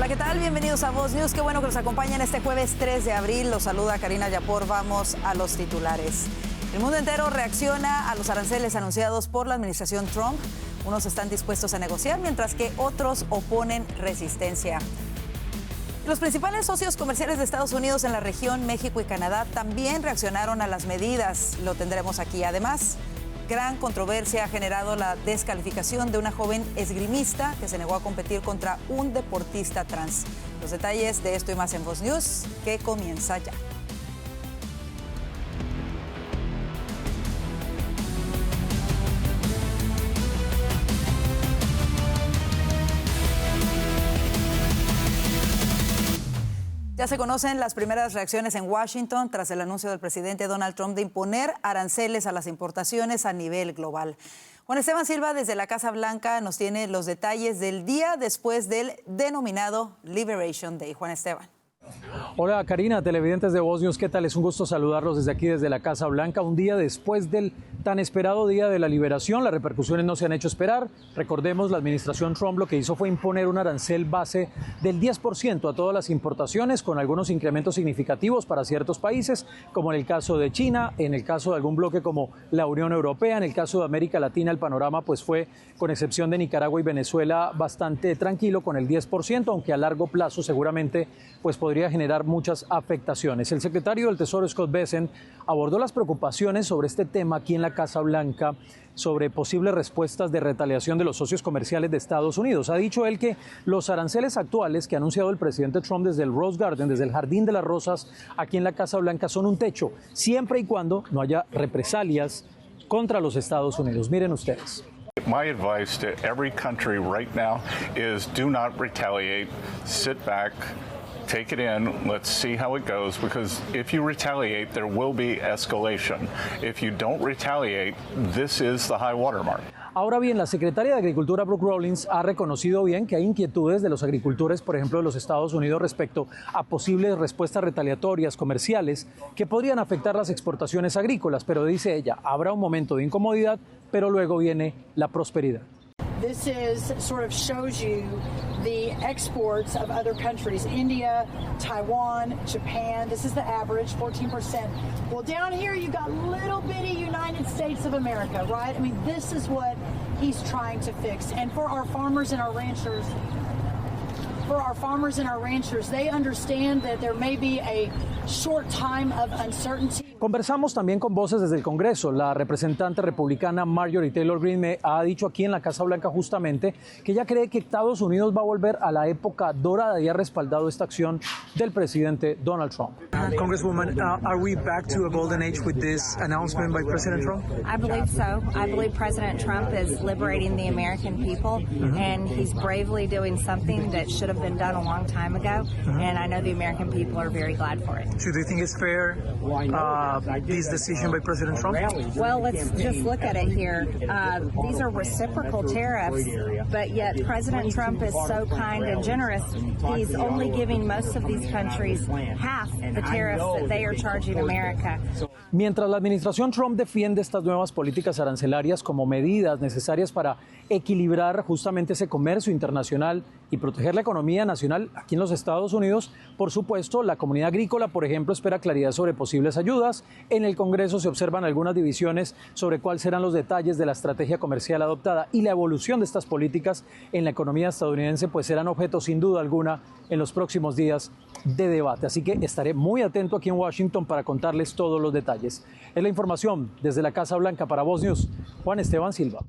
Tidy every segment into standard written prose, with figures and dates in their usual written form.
Hola, ¿qué tal? Bienvenidos a Voz News. Qué bueno que nos acompañan este jueves 3 de abril. Los saluda Karina Yapor. Vamos a los titulares. El mundo entero reacciona a los aranceles anunciados por la administración Trump. Unos están dispuestos a negociar, mientras que otros oponen resistencia. Los principales socios comerciales de Estados Unidos en la región, México y Canadá, también reaccionaron a las medidas. Lo tendremos aquí. Además, gran controversia ha generado la descalificación de una joven esgrimista que se negó a competir contra un deportista trans. Los detalles de esto y más en Voz News, que comienza ya. Ya se conocen las primeras reacciones en Washington tras el anuncio del presidente Donald Trump de imponer aranceles a las importaciones a nivel global. Juan Esteban Silva, desde la Casa Blanca, nos tiene los detalles del día después del denominado Liberation Day. Juan Esteban. Hola Karina, televidentes de Voz News, ¿qué tal? Es un gusto saludarlos desde aquí, desde la Casa Blanca. Un día después del tan esperado Día de la Liberación, las repercusiones no se han hecho esperar. Recordemos, la administración Trump lo que hizo fue imponer un arancel base del 10% a todas las importaciones, con algunos incrementos significativos para ciertos países, como en el caso de China, en el caso de algún bloque como la Unión Europea, en el caso de América Latina, el panorama pues fue, con excepción de Nicaragua y Venezuela, bastante tranquilo con el 10%, aunque a largo plazo seguramente pues podría generar muchas afectaciones. El secretario del Tesoro, Scott Bessent, abordó las preocupaciones sobre este tema aquí en la Casa Blanca, sobre posibles respuestas de retaliación de los socios comerciales de Estados Unidos. Ha dicho él que los aranceles actuales que ha anunciado el presidente Trump desde el Rose Garden, desde el Jardín de las Rosas, aquí en la Casa Blanca, son un techo, siempre y cuando no haya represalias contra los Estados Unidos. Miren ustedes. My advice to every country right now is do not retaliate, sit back, take it in, let's see how it goes, because if you retaliate, there will be escalation. If you don't retaliate, this is the high water mark. Ahora bien, la secretaria de Agricultura, Brooke Rollins, ha reconocido bien que hay inquietudes de los agricultores, por ejemplo, de los Estados Unidos, respecto a posibles respuestas retaliatorias comerciales que podrían afectar las exportaciones agrícolas, pero dice ella, habrá un momento de incomodidad, pero luego viene la prosperidad. This is sort of shows you the exports of other countries, India, Taiwan, Japan. This is the average, 14%. Well, down here you got little bitty United States of America, right? I mean, this is what he's trying to fix. And for our farmers and our ranchers, they understand that there may be a short time of uncertainty. Conversamos también con voces desde el Congreso. La representante republicana Marjorie Taylor Greene me ha dicho aquí en la Casa Blanca justamente que ella cree que Estados Unidos va a volver a la época dorada y ha respaldado esta acción del presidente Donald Trump. Congresswoman, are we back to a golden age with this announcement by President Trump? I believe so. I believe President Trump is liberating the American people, and he's bravely doing something that should have been done a long time ago, and I know the American people are very glad for it. So do you think it's fair, this decision by President Trump? Well, let's just look at it here. These are reciprocal tariffs, but yet President Trump is so kind and generous. He's only giving most of these countries half the tariffs that they are charging America. Mientras la administración Trump defiende estas nuevas políticas arancelarias como medidas necesarias para equilibrar justamente ese comercio internacional y proteger la economía nacional aquí en los Estados Unidos, por supuesto, la comunidad agrícola, por ejemplo, espera claridad sobre posibles ayudas. En el Congreso se observan algunas divisiones sobre cuáles serán los detalles de la estrategia comercial adoptada y la evolución de estas políticas en la economía estadounidense, pues serán objeto sin duda alguna en los próximos días de debate. Así que estaré muy atento aquí en Washington para contarles todos los detalles. Es la información desde la Casa Blanca para Voz News. Juan Esteban Silva.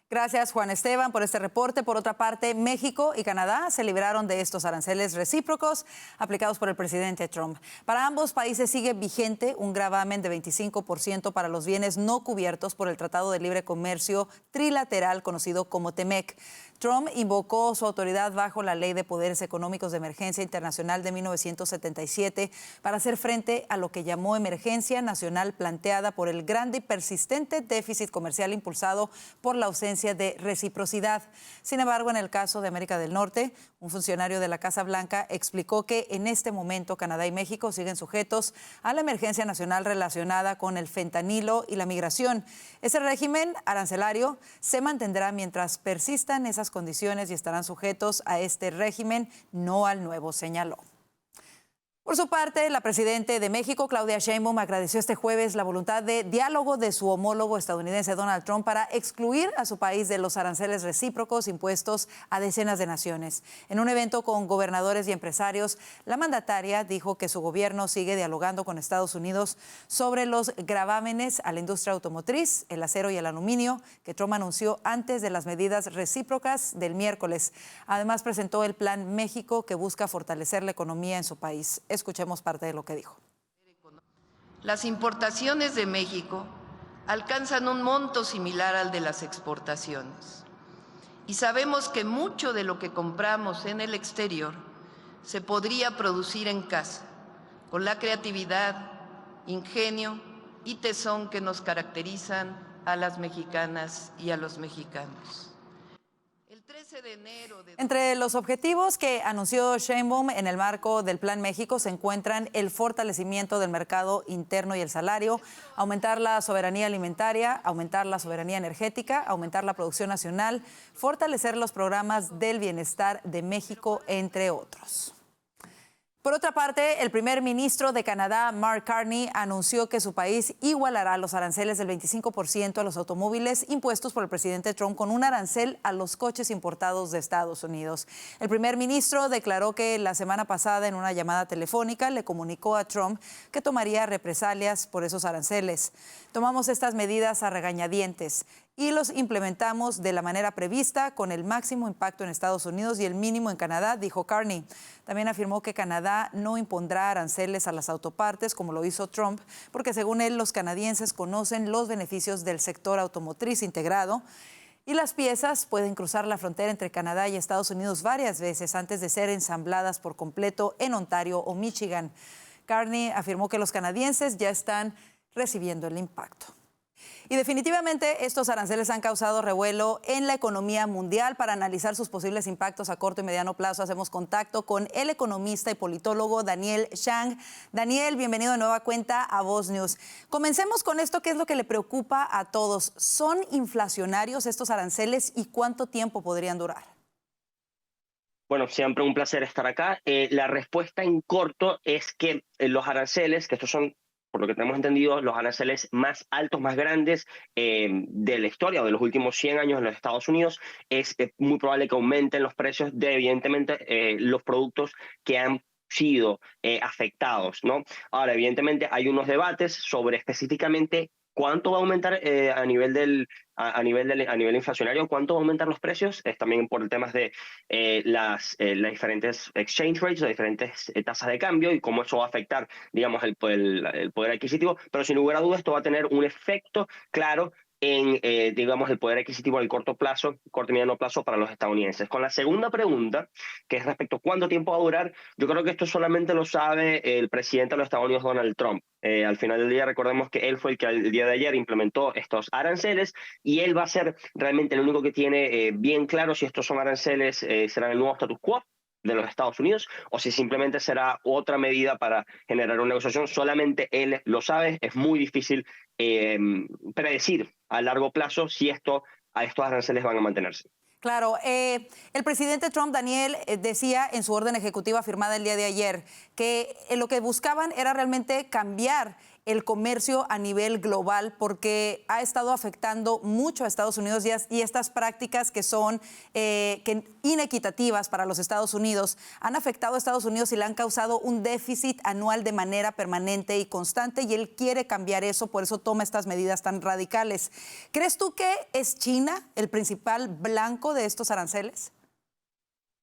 Gracias, Juan Esteban, por este reporte. Por otra parte, México y Canadá se libraron de estos aranceles recíprocos aplicados por el presidente Trump. Para ambos países sigue vigente un gravamen de 25% para los bienes no cubiertos por el Tratado de Libre Comercio Trilateral conocido como TEMEC. Trump invocó su autoridad bajo la Ley de Poderes Económicos de Emergencia Internacional de 1977 para hacer frente a lo que llamó emergencia nacional planteada por el grande y persistente déficit comercial impulsado por la ausencia de reciprocidad. Sin embargo, en el caso de América del Norte, un funcionario de la Casa Blanca explicó que en este momento Canadá y México siguen sujetos a la emergencia nacional relacionada con el fentanilo y la migración. Ese régimen arancelario se mantendrá mientras persistan esas condiciones y estarán sujetos a este régimen, no al nuevo, señaló. Por su parte, la presidenta de México, Claudia Sheinbaum, agradeció este jueves la voluntad de diálogo de su homólogo estadounidense Donald Trump para excluir a su país de los aranceles recíprocos impuestos a decenas de naciones. En un evento con gobernadores y empresarios, la mandataria dijo que su gobierno sigue dialogando con Estados Unidos sobre los gravámenes a la industria automotriz, el acero y el aluminio, que Trump anunció antes de las medidas recíprocas del miércoles. Además, presentó el Plan México, que busca fortalecer la economía en su país. Escuchemos parte de lo que dijo. Las importaciones de México alcanzan un monto similar al de las exportaciones. Y sabemos que mucho de lo que compramos en el exterior se podría producir en casa, con la creatividad, ingenio y tesón que nos caracterizan a las mexicanas y a los mexicanos. Entre los objetivos que anunció Sheinbaum en el marco del Plan México se encuentran el fortalecimiento del mercado interno y el salario, aumentar la soberanía alimentaria, aumentar la soberanía energética, aumentar la producción nacional, fortalecer los programas del bienestar de México, entre otros. Por otra parte, el primer ministro de Canadá, Mark Carney, anunció que su país igualará los aranceles del 25% a los automóviles impuestos por el presidente Trump con un arancel a los coches importados de Estados Unidos. El primer ministro declaró que la semana pasada en una llamada telefónica le comunicó a Trump que tomaría represalias por esos aranceles. Tomamos estas medidas a regañadientes y los implementamos de la manera prevista, con el máximo impacto en Estados Unidos y el mínimo en Canadá, dijo Carney. También afirmó que Canadá no impondrá aranceles a las autopartes como lo hizo Trump, porque según él los canadienses conocen los beneficios del sector automotriz integrado y las piezas pueden cruzar la frontera entre Canadá y Estados Unidos varias veces antes de ser ensambladas por completo en Ontario o Michigan. Carney afirmó que los canadienses ya están recibiendo el impacto. Y definitivamente estos aranceles han causado revuelo en la economía mundial. Para analizar sus posibles impactos a corto y mediano plazo, hacemos contacto con el economista y politólogo Daniel Zhang. Daniel, bienvenido de nueva cuenta a Voz News. Comencemos con esto, ¿qué es lo que le preocupa a todos? ¿Son inflacionarios estos aranceles y cuánto tiempo podrían durar? Bueno, siempre un placer estar acá. La respuesta en corto es que los aranceles, que estos son, por lo que tenemos entendido, los aranceles más altos, más grandes de la historia o de los últimos 100 años en los Estados Unidos, es muy probable que aumenten los precios de, evidentemente, los productos que han sido afectados, ¿no? Ahora, evidentemente, hay unos debates sobre específicamente cuánto va a aumentar a nivel inflacionario, cuánto va a aumentar los precios. Es también por temas de las diferentes exchange rates, las diferentes tasas de cambio y cómo eso va a afectar, digamos, el poder adquisitivo. Pero sin lugar a dudas esto va a tener un efecto claro en, digamos, el poder adquisitivo al corto y mediano plazo para los estadounidenses. Con la segunda pregunta, que es respecto a cuánto tiempo va a durar, yo creo que esto solamente lo sabe el presidente de los Estados Unidos, Donald Trump. Al final del día, recordemos que él fue el que el día de ayer implementó estos aranceles y él va a ser realmente el único que tiene bien claro si estos son aranceles, serán el nuevo status quo de los Estados Unidos o si simplemente será otra medida para generar una negociación. Solamente él lo sabe. Es muy difícil predecir a largo plazo si estos aranceles van a mantenerse. Claro, el presidente Trump, Daniel, decía en su orden ejecutiva firmada el día de ayer que lo que buscaban era realmente cambiar el comercio a nivel global porque ha estado afectando mucho a Estados Unidos y estas prácticas que son inequitativas para los Estados Unidos han afectado a Estados Unidos y le han causado un déficit anual de manera permanente y constante y él quiere cambiar eso, por eso toma estas medidas tan radicales. ¿Crees tú que es China el principal blanco de estos aranceles?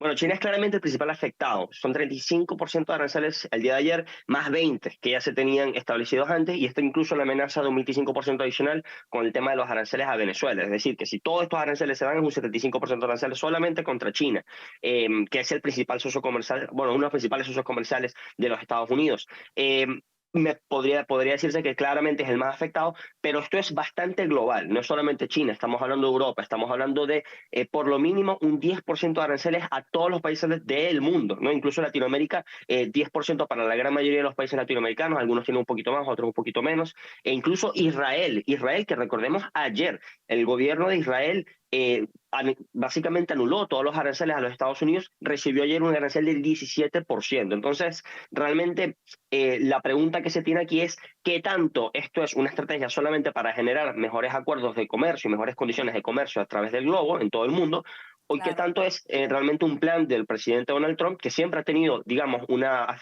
Bueno, China es claramente el principal afectado. Son 35% de aranceles el día de ayer, más 20% que ya se tenían establecidos antes, y esto incluso la amenaza de un 25% adicional con el tema de los aranceles a Venezuela. Es decir, que si todos estos aranceles se dan, es un 75% de aranceles solamente contra China, que es el principal socio comercial, bueno, uno de los principales socios comerciales de los Estados Unidos. Podría decirse que claramente es el más afectado, pero esto es bastante global, no es solamente China, estamos hablando de Europa, estamos hablando de por lo mínimo un 10% de aranceles a todos los países del mundo, ¿no? Incluso Latinoamérica, 10% para la gran mayoría de los países latinoamericanos, algunos tienen un poquito más, otros un poquito menos, e incluso Israel, que recordemos ayer, el gobierno de Israel básicamente anuló todos los aranceles a los Estados Unidos, recibió ayer un arancel del 17%. Entonces, realmente la pregunta que se tiene aquí es qué tanto esto es una estrategia solamente para generar mejores acuerdos de comercio y mejores condiciones de comercio a través del globo en todo el mundo, o qué tanto es realmente un plan del presidente Donald Trump, que siempre ha tenido, digamos, una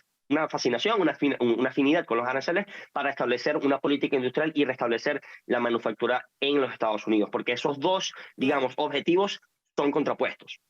fascinación, una afinidad con los aranceles para establecer una política industrial y restablecer la manufactura en los Estados Unidos, porque esos dos, digamos, objetivos son contrapuestos.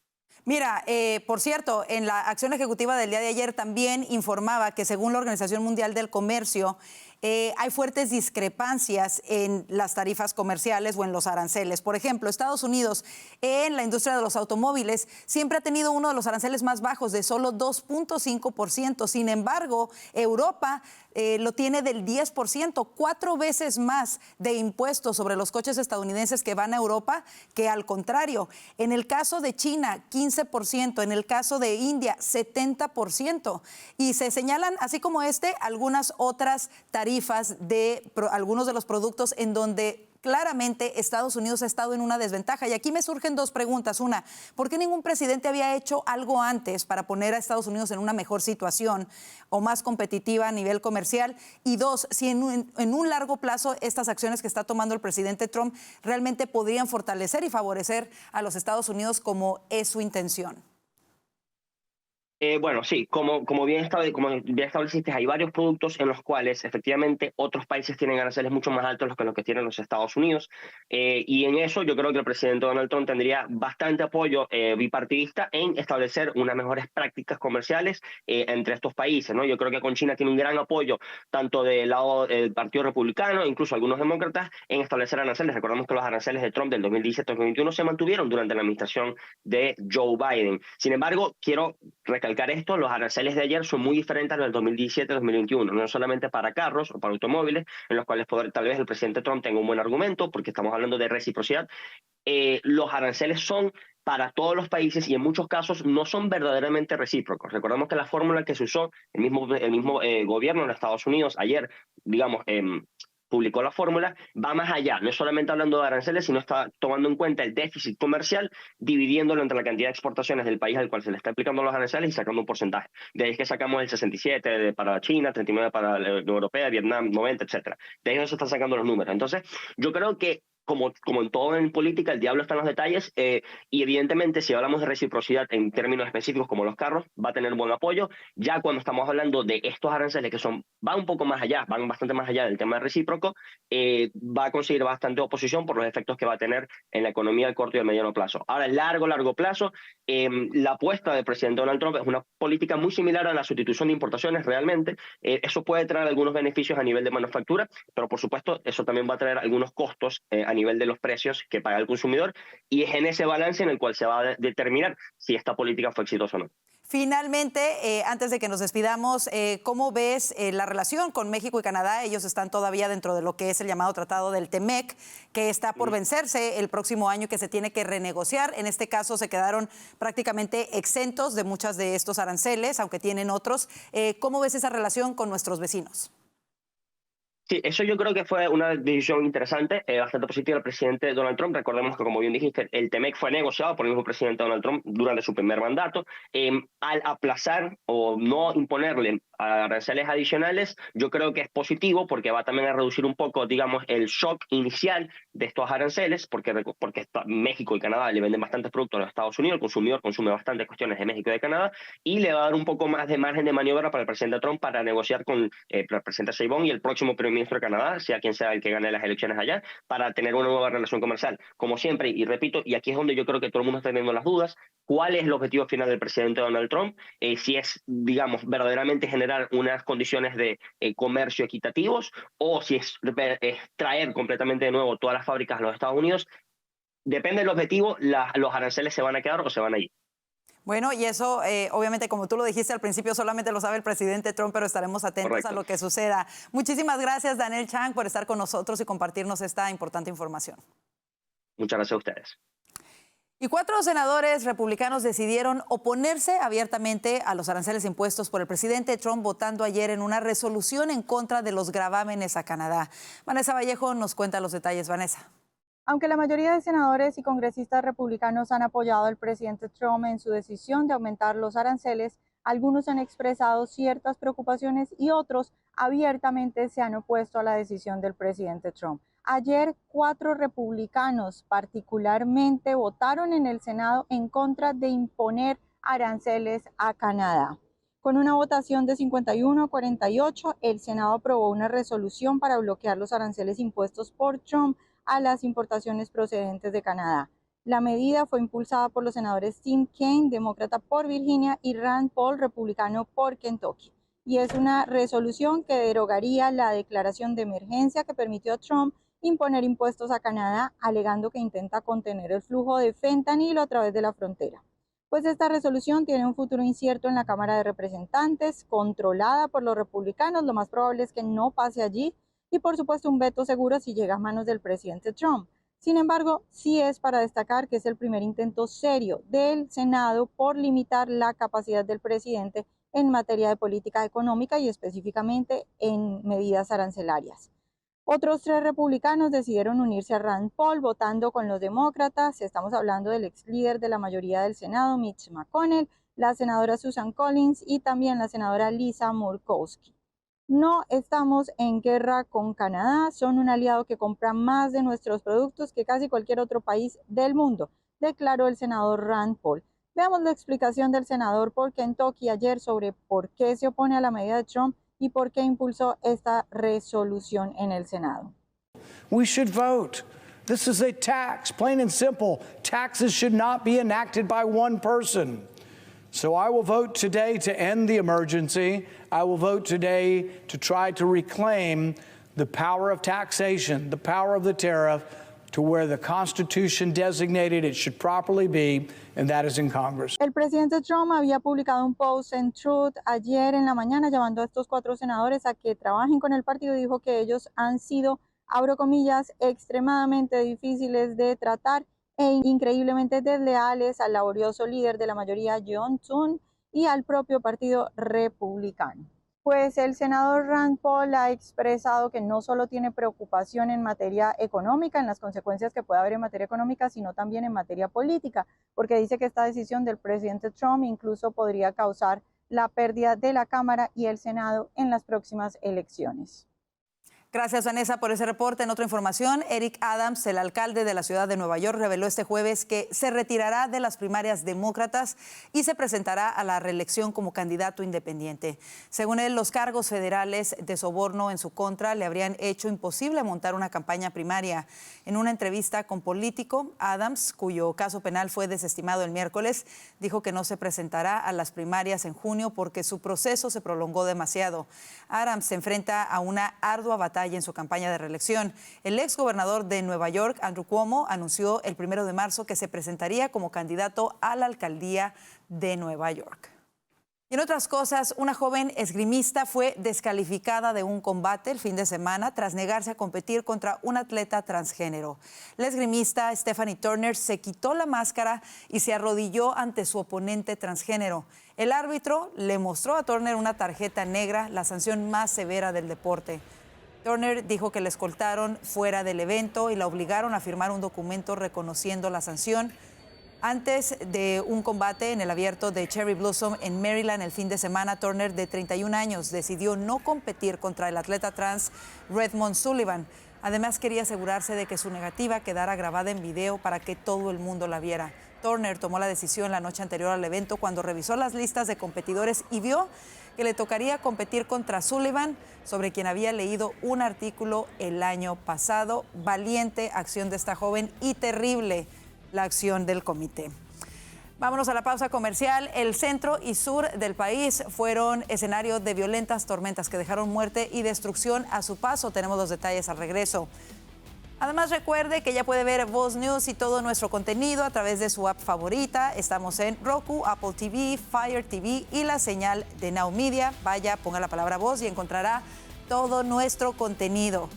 Mira, por cierto, en la acción ejecutiva del día de ayer también informaba que según la Organización Mundial del Comercio, hay fuertes discrepancias en las tarifas comerciales o en los aranceles. Por ejemplo, Estados Unidos en la industria de los automóviles siempre ha tenido uno de los aranceles más bajos de solo 2.5%. Sin embargo, Europa lo tiene del 10%, 4 veces más de impuestos sobre los coches estadounidenses que van a Europa que al contrario. En el caso de China, 15%, en el caso de India, 70%. Y se señalan, así como algunas otras tarifas de algunos de los productos en donde claramente Estados Unidos ha estado en una desventaja. Y aquí me surgen dos preguntas. Una, ¿por qué ningún presidente había hecho algo antes para poner a Estados Unidos en una mejor situación o más competitiva a nivel comercial? Y dos, si en un largo plazo estas acciones que está tomando el presidente Trump realmente podrían fortalecer y favorecer a los Estados Unidos como es su intención. Bueno, sí, como bien estableciste, hay varios productos en los cuales efectivamente otros países tienen aranceles mucho más altos que los que tienen los Estados Unidos. Y en eso yo creo que el presidente Donald Trump tendría bastante apoyo bipartidista en establecer unas mejores prácticas comerciales entre estos países, ¿no? Yo creo que con China tiene un gran apoyo, tanto del lado del Partido Republicano, incluso algunos demócratas, en establecer aranceles. Recordemos que los aranceles de Trump del 2017-2021 se mantuvieron durante la administración de Joe Biden. Sin embargo, quiero recalcar esto, los aranceles de ayer son muy diferentes a los del 2017-2021, no solamente para carros o para automóviles, en los cuales tal vez el presidente Trump tenga un buen argumento, porque estamos hablando de reciprocidad. Los aranceles son para todos los países y en muchos casos no son verdaderamente recíprocos. Recordemos que la fórmula que se usó, el mismo gobierno de Estados Unidos ayer, digamos, publicó la fórmula, va más allá. No es solamente hablando de aranceles, sino está tomando en cuenta el déficit comercial, dividiéndolo entre la cantidad de exportaciones del país al cual se le está aplicando los aranceles y sacando un porcentaje. De ahí es que sacamos el 67 para China, 39 para la Unión Europea, Vietnam, 90, etc. De ahí se están sacando los números. Entonces, yo creo que como en todo en política, el diablo está en los detalles y evidentemente si hablamos de reciprocidad en términos específicos como los carros, va a tener buen apoyo. Ya cuando estamos hablando de estos aranceles que van un poco más allá, van bastante más allá del tema recíproco, va a conseguir bastante oposición por los efectos que va a tener en la economía a corto y a mediano plazo. Ahora, el largo plazo, la apuesta del presidente Donald Trump es una política muy similar a la sustitución de importaciones realmente. Eso puede traer algunos beneficios a nivel de manufactura, pero por supuesto eso también va a traer algunos costos a nivel de los precios que paga el consumidor, y es en ese balance en el cual se va a determinar si esta política fue exitosa o no. Finalmente, antes de que nos despidamos, ¿cómo ves la relación con México y Canadá? Ellos están todavía dentro de lo que es el llamado Tratado del TEMEC, que está por vencerse el próximo año y que se tiene que renegociar. En este caso se quedaron prácticamente exentos de muchos de estos aranceles, aunque tienen otros. ¿Cómo ves esa relación con nuestros vecinos? Sí, eso yo creo que fue una decisión interesante, bastante positiva del presidente Donald Trump. Recordemos que, como bien dijiste, el TEMEC fue negociado por el mismo presidente Donald Trump durante su primer mandato. Al aplazar o no imponerle aranceles adicionales, yo creo que es positivo porque va también a reducir un poco, digamos, el shock inicial de estos aranceles, porque México y Canadá le venden bastantes productos a los Estados Unidos, el consumidor consume bastantes cuestiones de México y de Canadá, y le va a dar un poco más de margen de maniobra para el presidente Trump para negociar con el presidente Sheinbaum y el próximo primer ministro de Canadá, sea quien sea el que gane las elecciones allá, para tener una nueva relación comercial. Como siempre, y repito, y aquí es donde yo creo que todo el mundo está teniendo las dudas, ¿cuál es el objetivo final del presidente Donald Trump? Si es, digamos, verdaderamente generar unas condiciones de comercio equitativos, o si es traer completamente de nuevo todas las fábricas a los Estados Unidos. Depende del objetivo, los aranceles se van a quedar o se van a ir. Bueno, y eso, obviamente, como tú lo dijiste al principio, solamente lo sabe el presidente Trump, pero estaremos atentos Correcto. a lo que suceda. Muchísimas gracias, Daniel Chang, por estar con nosotros y compartirnos esta importante información. Muchas gracias a ustedes. Y 4 senadores republicanos decidieron oponerse abiertamente a los aranceles impuestos por el presidente Trump, votando ayer en una resolución en contra de los gravámenes a Canadá. Vanessa Vallejo nos cuenta los detalles. Vanessa. Aunque la mayoría de senadores y congresistas republicanos han apoyado al presidente Trump en su decisión de aumentar los aranceles, algunos han expresado ciertas preocupaciones y otros abiertamente se han opuesto a la decisión del presidente Trump. Ayer, 4 republicanos particularmente votaron en el Senado en contra de imponer aranceles a Canadá. Con una votación de 51 a 48, el Senado aprobó una resolución para bloquear los aranceles impuestos por Trump a las importaciones procedentes de Canadá. La medida fue impulsada por los senadores Tim Kaine, demócrata por Virginia, y Rand Paul, republicano por Kentucky. Y es una resolución que derogaría la declaración de emergencia que permitió a Trump imponer impuestos a Canadá, alegando que intenta contener el flujo de fentanilo a través de la frontera. Pues esta resolución tiene un futuro incierto en la Cámara de Representantes, controlada por los republicanos. Lo más probable es que no pase allí y, por supuesto, un veto seguro si llega a manos del presidente Trump. Sin embargo, sí es para destacar que es el primer intento serio del Senado por limitar la capacidad del presidente en materia de política económica y específicamente en medidas arancelarias. Otros 3 republicanos decidieron unirse a Rand Paul votando con los demócratas. Estamos hablando del ex líder de la mayoría del Senado, Mitch McConnell, la senadora Susan Collins y también la senadora Lisa Murkowski. No estamos en guerra con Canadá, son un aliado que compra más de nuestros productos que casi cualquier otro país del mundo, declaró el senador Rand Paul. Veamos la explicación del senador por Kentucky ayer sobre por qué se opone a la medida de Trump y por qué impulsó esta resolución en el Senado. We should vote. This is a tax, plain and simple. Taxes should not be enacted by one person. So I will vote today to end the emergency. I will vote today to try to reclaim the power of taxation, the power of the tariff, to where the Constitution designated it should properly be, and that is in Congress. El presidente Trump había publicado un post en Truth ayer en la mañana llamando a estos 4 senadores a que trabajen con el partido. Dijo que ellos han sido, abro comillas, extremadamente difíciles de tratar e increíblemente desleales al laborioso líder de la mayoría, John Thune, y al propio partido republicano. Pues el senador Rand Paul ha expresado que no solo tiene preocupación en materia económica, en las consecuencias que puede haber en materia económica, sino también en materia política, porque dice que esta decisión del presidente Trump incluso podría causar la pérdida de la Cámara y el Senado en las próximas elecciones. Gracias, Vanessa, por ese reporte. En otra información, Eric Adams, el alcalde de la ciudad de Nueva York, reveló este jueves que se retirará de las primarias demócratas y se presentará a la reelección como candidato independiente. Según él, los cargos federales de soborno en su contra le habrían hecho imposible montar una campaña primaria. En una entrevista con Político, Adams, cuyo caso penal fue desestimado el miércoles, dijo que no se presentará a las primarias en junio porque su proceso se prolongó demasiado. Adams se enfrenta a una ardua batalla en su campaña de reelección. El exgobernador de Nueva York, Andrew Cuomo, anunció el 1 de marzo que se presentaría como candidato a la alcaldía de Nueva York. Y en otras cosas, una joven esgrimista fue descalificada de un combate el fin de semana tras negarse a competir contra un atleta transgénero. La esgrimista Stephanie Turner se quitó la máscara y se arrodilló ante su oponente transgénero. El árbitro le mostró a Turner una tarjeta negra, la sanción más severa del deporte. Turner dijo que la escoltaron fuera del evento y la obligaron a firmar un documento reconociendo la sanción. Antes de un combate en el abierto de Cherry Blossom en Maryland el fin de semana, Turner, de 31 años, decidió no competir contra el atleta trans Redmond Sullivan. Además, quería asegurarse de que su negativa quedara grabada en video para que todo el mundo la viera. Turner tomó la decisión la noche anterior al evento cuando revisó las listas de competidores y vio que le tocaría competir contra Sullivan, sobre quien había leído un artículo el año pasado. Valiente acción de esta joven y terrible la acción del comité. Vámonos a la pausa comercial. El centro y sur del país fueron escenario de violentas tormentas que dejaron muerte y destrucción a su paso. Tenemos los detalles al regreso. Además, recuerde que ya puede ver Voz News y todo nuestro contenido a través de su app favorita. Estamos en Roku, Apple TV, Fire TV y la señal de Now Media. Vaya, ponga la palabra Voz y encontrará todo nuestro contenido.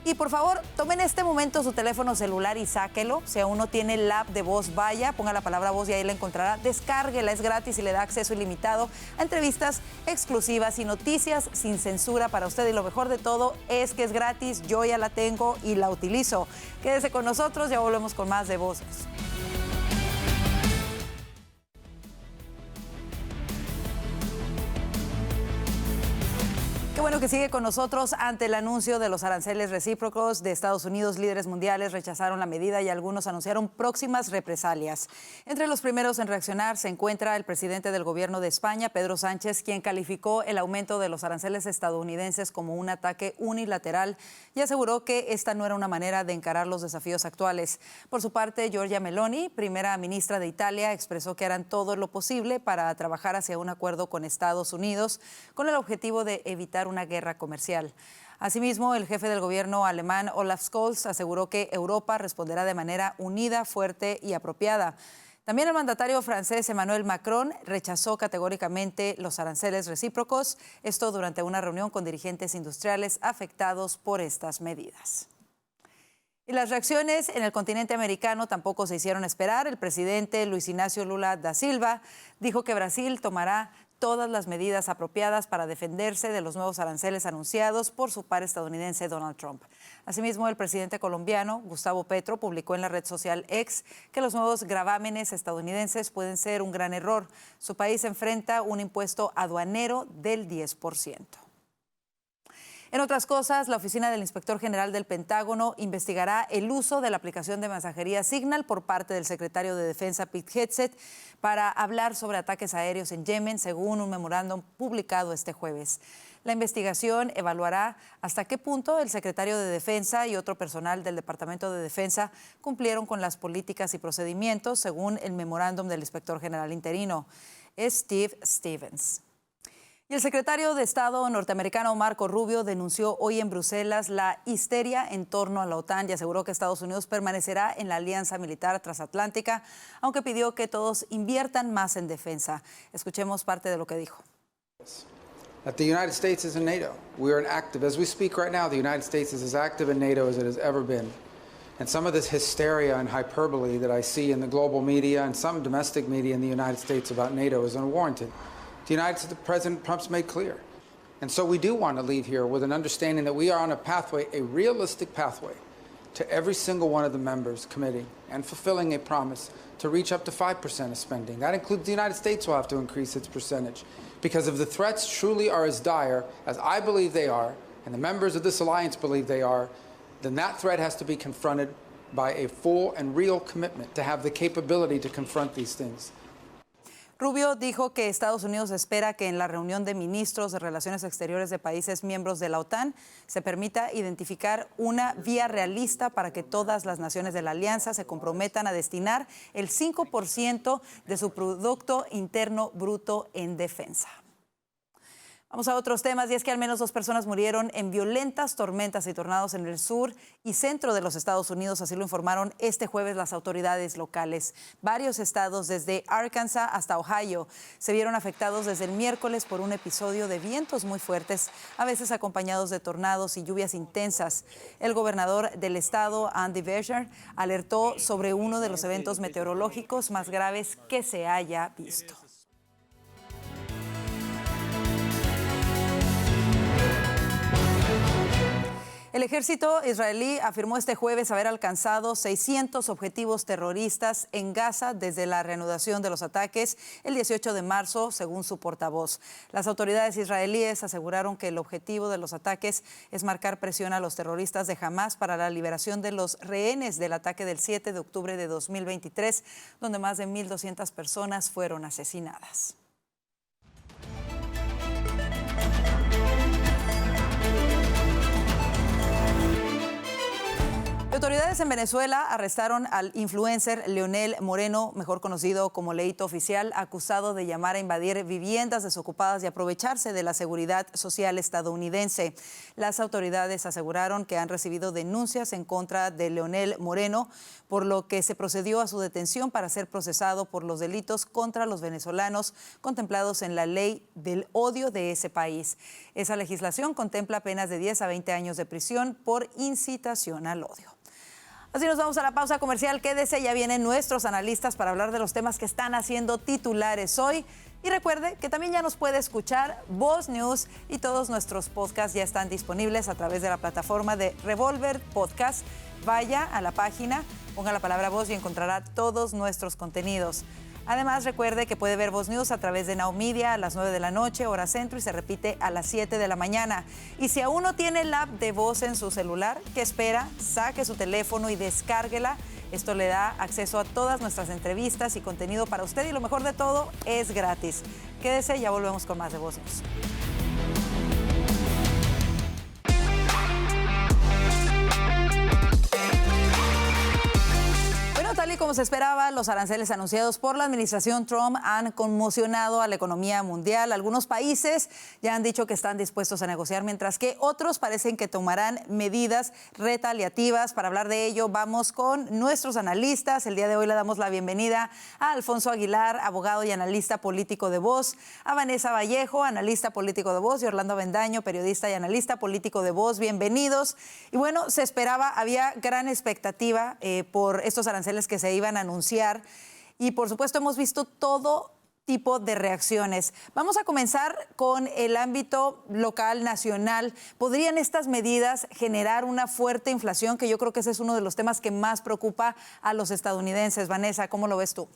Y por favor, tomen este momento su teléfono celular y sáquelo. Si aún no tiene la app de Voz, vaya, ponga la palabra Voz y ahí la encontrará. Descárguela, es gratis y le da acceso ilimitado a entrevistas exclusivas y noticias sin censura para usted. Y lo mejor de todo es que es gratis, yo ya la tengo y la utilizo. Quédese con nosotros, ya volvemos con más de Voces. Qué bueno que sigue con nosotros. Ante el anuncio de los aranceles recíprocos de Estados Unidos, líderes mundiales rechazaron la medida y algunos anunciaron próximas represalias. Entre los primeros en reaccionar se encuentra el presidente del gobierno de España, Pedro Sánchez, quien calificó el aumento de los aranceles estadounidenses como un ataque unilateral y aseguró que esta no era una manera de encarar los desafíos actuales. Por su parte, Giorgia Meloni, primera ministra de Italia, expresó que harán todo lo posible para trabajar hacia un acuerdo con Estados Unidos con el objetivo de evitar una guerra comercial. Asimismo, el jefe del gobierno alemán, Olaf Scholz, aseguró que Europa responderá de manera unida, fuerte y apropiada. También el mandatario francés Emmanuel Macron rechazó categóricamente los aranceles recíprocos, esto durante una reunión con dirigentes industriales afectados por estas medidas. Y las reacciones en el continente americano tampoco se hicieron esperar. El presidente Luis Ignacio Lula da Silva dijo que Brasil tomará todas las medidas apropiadas para defenderse de los nuevos aranceles anunciados por su par estadounidense Donald Trump. Asimismo, el presidente colombiano Gustavo Petro publicó en la red social X que los nuevos gravámenes estadounidenses pueden ser un gran error. Su país enfrenta un impuesto aduanero del 10%. En otras cosas, la oficina del inspector general del Pentágono investigará el uso de la aplicación de mensajería Signal por parte del secretario de Defensa Pete Hegseth para hablar sobre ataques aéreos en Yemen, según un memorándum publicado este jueves. La investigación evaluará hasta qué punto el secretario de Defensa y otro personal del Departamento de Defensa cumplieron con las políticas y procedimientos, según el memorándum del inspector general interino, Steve Stevens. Y el secretario de Estado norteamericano Marco Rubio denunció hoy en Bruselas la histeria en torno a la OTAN y aseguró que Estados Unidos permanecerá en la alianza militar transatlántica, aunque pidió que todos inviertan más en defensa. Escuchemos parte de lo que dijo. That the United States is in NATO. We are active. As we speak right now, the United States is as active in NATO as it has ever been. And some of this hysteria and hyperbole that I see in the global media and some domestic media in the United States about NATO is unwarranted. The President Trump's made clear. And so we do want to leave here with an understanding that we are on a pathway, a realistic pathway, to every single one of the members committing and fulfilling a promise to reach up to 5% of spending. That includes the United States will have to increase its percentage. Because if the threats truly are as dire as I believe they are, and the members of this alliance believe they are, then that threat has to be confronted by a full and real commitment to have the capability to confront these things. Rubio dijo que Estados Unidos espera que en la reunión de ministros de Relaciones Exteriores de países miembros de la OTAN se permita identificar una vía realista para que todas las naciones de la alianza se comprometan a destinar el 5% de su Producto Interno Bruto en defensa. Vamos a otros temas, y es que al menos 2 personas murieron en violentas tormentas y tornados en el sur y centro de los Estados Unidos, así lo informaron este jueves las autoridades locales. Varios estados, desde Arkansas hasta Ohio, se vieron afectados desde el miércoles por un episodio de vientos muy fuertes, a veces acompañados de tornados y lluvias intensas. El gobernador del estado, Andy Beshear, alertó sobre uno de los eventos meteorológicos más graves que se haya visto. El ejército israelí afirmó este jueves haber alcanzado 600 objetivos terroristas en Gaza desde la reanudación de los ataques el 18 de marzo, según su portavoz. Las autoridades israelíes aseguraron que el objetivo de los ataques es marcar presión a los terroristas de Hamás para la liberación de los rehenes del ataque del 7 de octubre de 2023, donde más de 1,200 personas fueron asesinadas. Autoridades en Venezuela arrestaron al influencer Leonel Moreno, mejor conocido como Leito Oficial, acusado de llamar a invadir viviendas desocupadas y aprovecharse de la seguridad social estadounidense. Las autoridades aseguraron que han recibido denuncias en contra de Leonel Moreno, por lo que se procedió a su detención para ser procesado por los delitos contra los venezolanos contemplados en la ley del odio de ese país. Esa legislación contempla penas de 10 a 20 años de prisión por incitación al odio. Así nos vamos a la pausa comercial. Quédese, ya vienen nuestros analistas para hablar de los temas que están haciendo titulares hoy. Y recuerde que también ya nos puede escuchar Voz News y todos nuestros podcasts ya están disponibles a través de la plataforma de Revolver Podcast. Vaya a la página, ponga la palabra Voz y encontrará todos nuestros contenidos. Además, recuerde que puede ver Voz News a través de Now Media a las 9 de la noche, hora centro, y se repite a las 7 de la mañana. Y si aún no tiene el app de Voz en su celular, ¿qué espera? Saque su teléfono y descárguela. Esto le da acceso a todas nuestras entrevistas y contenido para usted, y lo mejor de todo, es gratis. Quédese, ya volvemos con más de Voz News. Tal y como se esperaba, los aranceles anunciados por la administración Trump han conmocionado a la economía mundial. Algunos países ya han dicho que están dispuestos a negociar, mientras que otros parecen que tomarán medidas retaliativas. Para hablar de ello, vamos con nuestros analistas. El día de hoy le damos la bienvenida a Alfonso Aguilar, abogado y analista político de Voz, a Vanessa Vallejo, analista político de Voz, y Orlando Avendaño, periodista y analista político de Voz. Bienvenidos. Y bueno, se esperaba, había gran expectativa por estos aranceles que se iban a anunciar, y por supuesto hemos visto todo tipo de reacciones. Vamos a comenzar con el ámbito local, nacional. ¿Podrían estas medidas generar una fuerte inflación? Que yo creo que ese es uno de los temas que más preocupa a los estadounidenses. Vanessa, ¿cómo lo ves tú?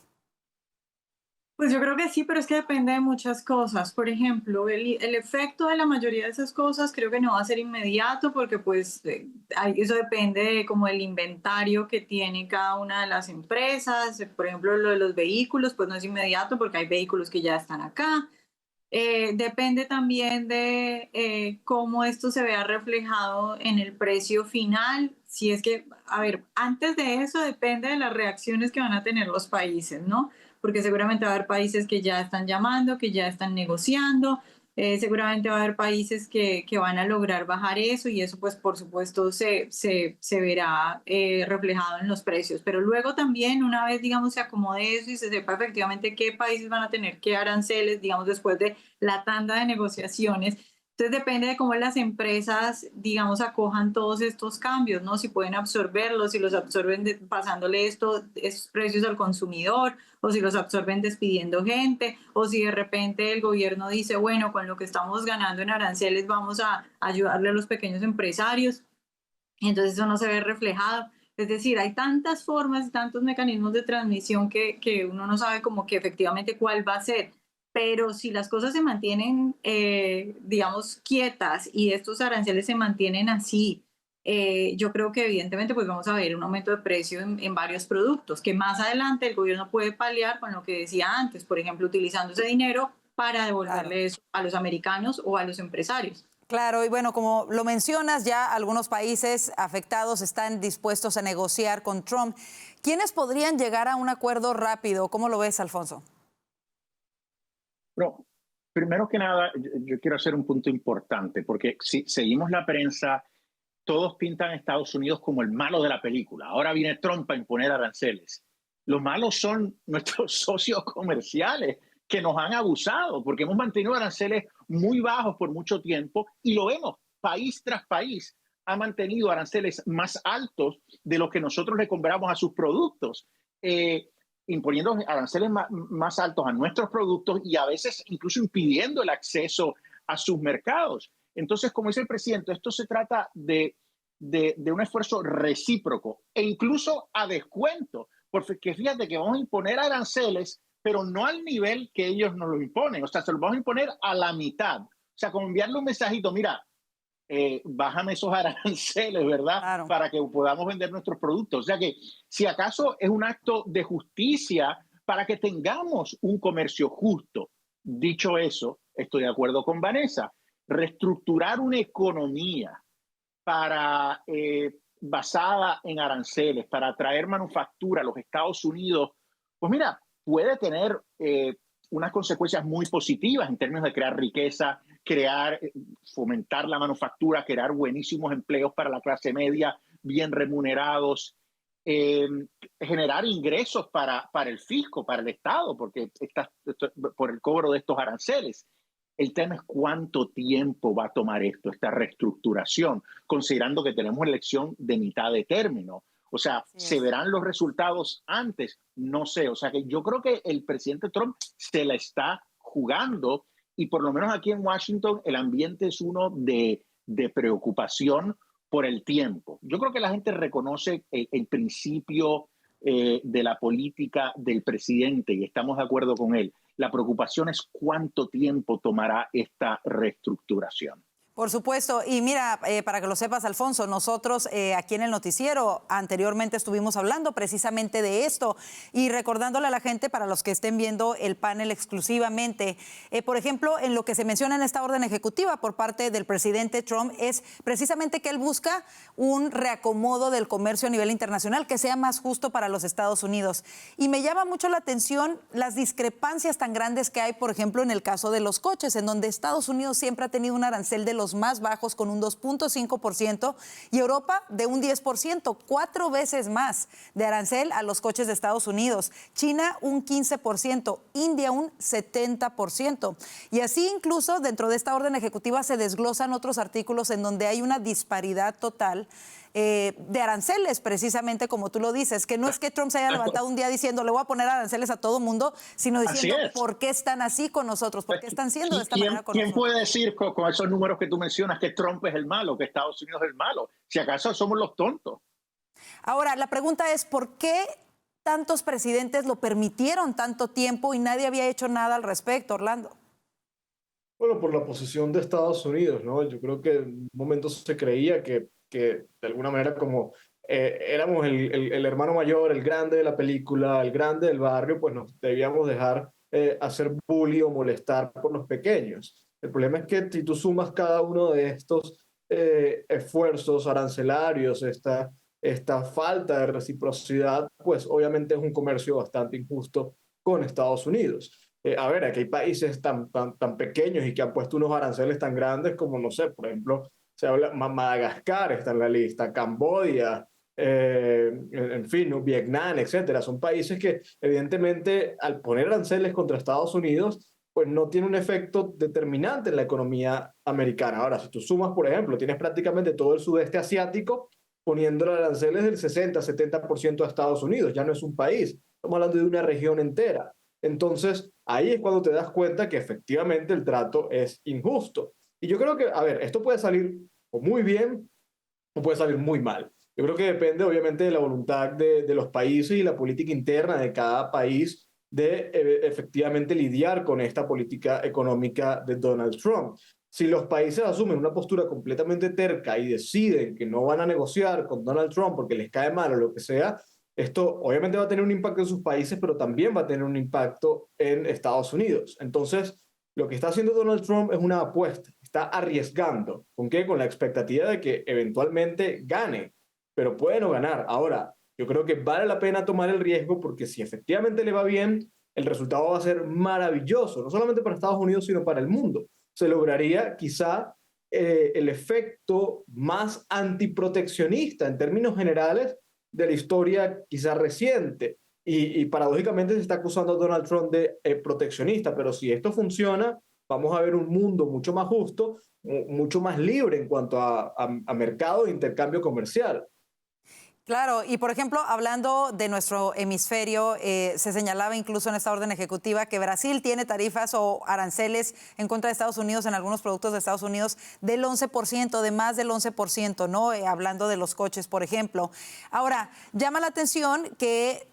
Pues yo creo que sí, pero es que depende de muchas cosas. Por ejemplo, el efecto de la mayoría de esas cosas creo que no va a ser inmediato, porque pues eso depende de como el inventario que tiene cada una de las empresas. Por ejemplo, lo de los vehículos, pues no es inmediato porque hay vehículos que ya están acá. Depende también de cómo esto se vea reflejado en el precio final. Si es que, a ver, antes de eso depende de las reacciones que van a tener los países, ¿no? Porque seguramente va a haber países que ya están llamando, que ya están negociando, seguramente va a haber países que van a lograr bajar eso, y eso pues por supuesto se verá reflejado en los precios. Pero luego también, una vez digamos se acomode eso y se sepa efectivamente qué países van a tener qué aranceles, digamos después de la tanda de negociaciones, entonces depende de cómo las empresas, digamos, acojan todos estos cambios, ¿no? Si pueden absorberlos, si los absorben pasándole estos precios al consumidor, o si los absorben despidiendo gente, o si de repente el gobierno dice, bueno, con lo que estamos ganando en aranceles vamos a ayudarle a los pequeños empresarios. Entonces eso no se ve reflejado. Es decir, hay tantas formas y tantos mecanismos de transmisión que uno no sabe como que efectivamente cuál va a ser. Pero si las cosas se mantienen, digamos, quietas, y estos aranceles se mantienen así, yo creo que evidentemente pues vamos a ver un aumento de precio en varios productos, que más adelante el gobierno puede paliar con lo que decía antes, por ejemplo, utilizando ese dinero para devolverle eso a los americanos o a los empresarios. Claro, y bueno, como lo mencionas, ya algunos países afectados están dispuestos a negociar con Trump. ¿Quiénes podrían llegar a un acuerdo rápido? ¿Cómo lo ves, Alfonso? Bueno, primero que nada, yo quiero hacer un punto importante, porque si seguimos la prensa, todos pintan a Estados Unidos como el malo de la película. Ahora viene Trump a imponer aranceles. Los malos son nuestros socios comerciales, que nos han abusado, porque hemos mantenido aranceles muy bajos por mucho tiempo, y lo vemos, país tras país ha mantenido aranceles más altos de los que nosotros le compramos a sus productos. Imponiendo aranceles más altos a nuestros productos, y a veces incluso impidiendo el acceso a sus mercados. Entonces, como dice el presidente, esto se trata de un esfuerzo recíproco, e incluso a descuento, porque fíjate que vamos a imponer aranceles, pero no al nivel que ellos nos lo imponen. O sea, se los vamos a imponer a la mitad. O sea, como enviarle un mensajito, mira, bájame esos aranceles, ¿verdad? Claro. Para que podamos vender nuestros productos. O sea que, si acaso es un acto de justicia para que tengamos un comercio justo. Dicho eso, estoy de acuerdo con Vanessa. Reestructurar una economía para basada en aranceles para atraer manufactura a los Estados Unidos, pues mira, puede tener unas consecuencias muy positivas en términos de crear riqueza, fomentar la manufactura, crear buenísimos empleos para la clase media, bien remunerados, generar ingresos para el fisco, para el Estado, porque por el cobro de estos aranceles. El tema es cuánto tiempo va a tomar esta reestructuración, considerando que tenemos elección de mitad de término. O sea, ¿se verán los resultados antes? No sé. O sea, que yo creo que el presidente Trump se la está jugando y por lo menos aquí en Washington el ambiente es uno de preocupación por el tiempo. Yo creo que la gente reconoce el principio de la política del presidente y estamos de acuerdo con él. La preocupación es cuánto tiempo tomará esta reestructuración. Por supuesto. Y mira, para que lo sepas, Alfonso, nosotros aquí en el noticiero anteriormente estuvimos hablando precisamente de esto y recordándole a la gente, para los que estén viendo el panel exclusivamente, por ejemplo, en lo que se menciona en esta orden ejecutiva por parte del presidente Trump es precisamente que él busca un reacomodo del comercio a nivel internacional que sea más justo para los Estados Unidos. Y me llama mucho la atención las discrepancias tan grandes que hay, por ejemplo, en el caso de los coches, en donde Estados Unidos siempre ha tenido un arancel de los más bajos con un 2.5% y Europa de un 10%, 4 veces más de arancel a los coches de Estados Unidos. China un 15%, India un 70%. Y así incluso dentro de esta orden ejecutiva se desglosan otros artículos en donde hay una disparidad total de aranceles, precisamente como tú lo dices, que no es que Trump se haya levantado un día diciendo le voy a poner aranceles a todo mundo, sino diciendo por qué están así con nosotros, por qué están siendo de esta manera con nosotros. ¿Quién puede decir con esos números que tú mencionas que Trump es el malo, que Estados Unidos es el malo? Si acaso somos los tontos. Ahora, la pregunta es ¿por qué tantos presidentes lo permitieron tanto tiempo y nadie había hecho nada al respecto, Orlando? Bueno, por la posición de Estados Unidos, ¿no? Yo creo que en un momento se creía que de alguna manera como éramos el hermano mayor, el grande de la película, el grande del barrio, pues nos debíamos dejar hacer bully o molestar por los pequeños. El problema es que si tú sumas cada uno de estos esfuerzos arancelarios, esta falta de reciprocidad, pues obviamente es un comercio bastante injusto con Estados Unidos. A ver, aquí hay países tan pequeños y que han puesto unos aranceles tan grandes como, no sé, por ejemplo, se habla, Madagascar está en la lista, Camboya, en fin, Vietnam, etcétera. Son países que evidentemente al poner aranceles contra Estados Unidos, pues no tiene un efecto determinante en la economía americana. Ahora, si tú sumas, por ejemplo, tienes prácticamente todo el sudeste asiático poniendo aranceles del 60-70% a Estados Unidos, ya no es un país, estamos hablando de una región entera. Entonces, ahí es cuando te das cuenta que efectivamente el trato es injusto. Y yo creo que, a ver, esto puede salir o muy bien o puede salir muy mal. Yo creo que depende obviamente de la voluntad de los países y la política interna de cada país de efectivamente lidiar con esta política económica de Donald Trump. Si los países asumen una postura completamente terca y deciden que no van a negociar con Donald Trump porque les cae mal o lo que sea, esto obviamente va a tener un impacto en sus países, pero también va a tener un impacto en Estados Unidos. Entonces, lo que está haciendo Donald Trump es una apuesta. Está arriesgando. ¿Con qué? Con la expectativa de que eventualmente gane, pero puede no ganar. Ahora, yo creo que vale la pena tomar el riesgo porque si efectivamente le va bien, el resultado va a ser maravilloso, no solamente para Estados Unidos, sino para el mundo. Se lograría quizá el efecto más antiproteccionista en términos generales de la historia quizá reciente. Y paradójicamente se está acusando a Donald Trump de proteccionista, pero si esto funciona, vamos a ver un mundo mucho más justo, mucho más libre en cuanto a mercado e intercambio comercial. Claro, y por ejemplo, hablando de nuestro hemisferio, se señalaba incluso en esta orden ejecutiva que Brasil tiene tarifas o aranceles en contra de Estados Unidos en algunos productos de Estados Unidos del 11%, de más del 11%, ¿no? Hablando de los coches, por ejemplo. Ahora, llama la atención que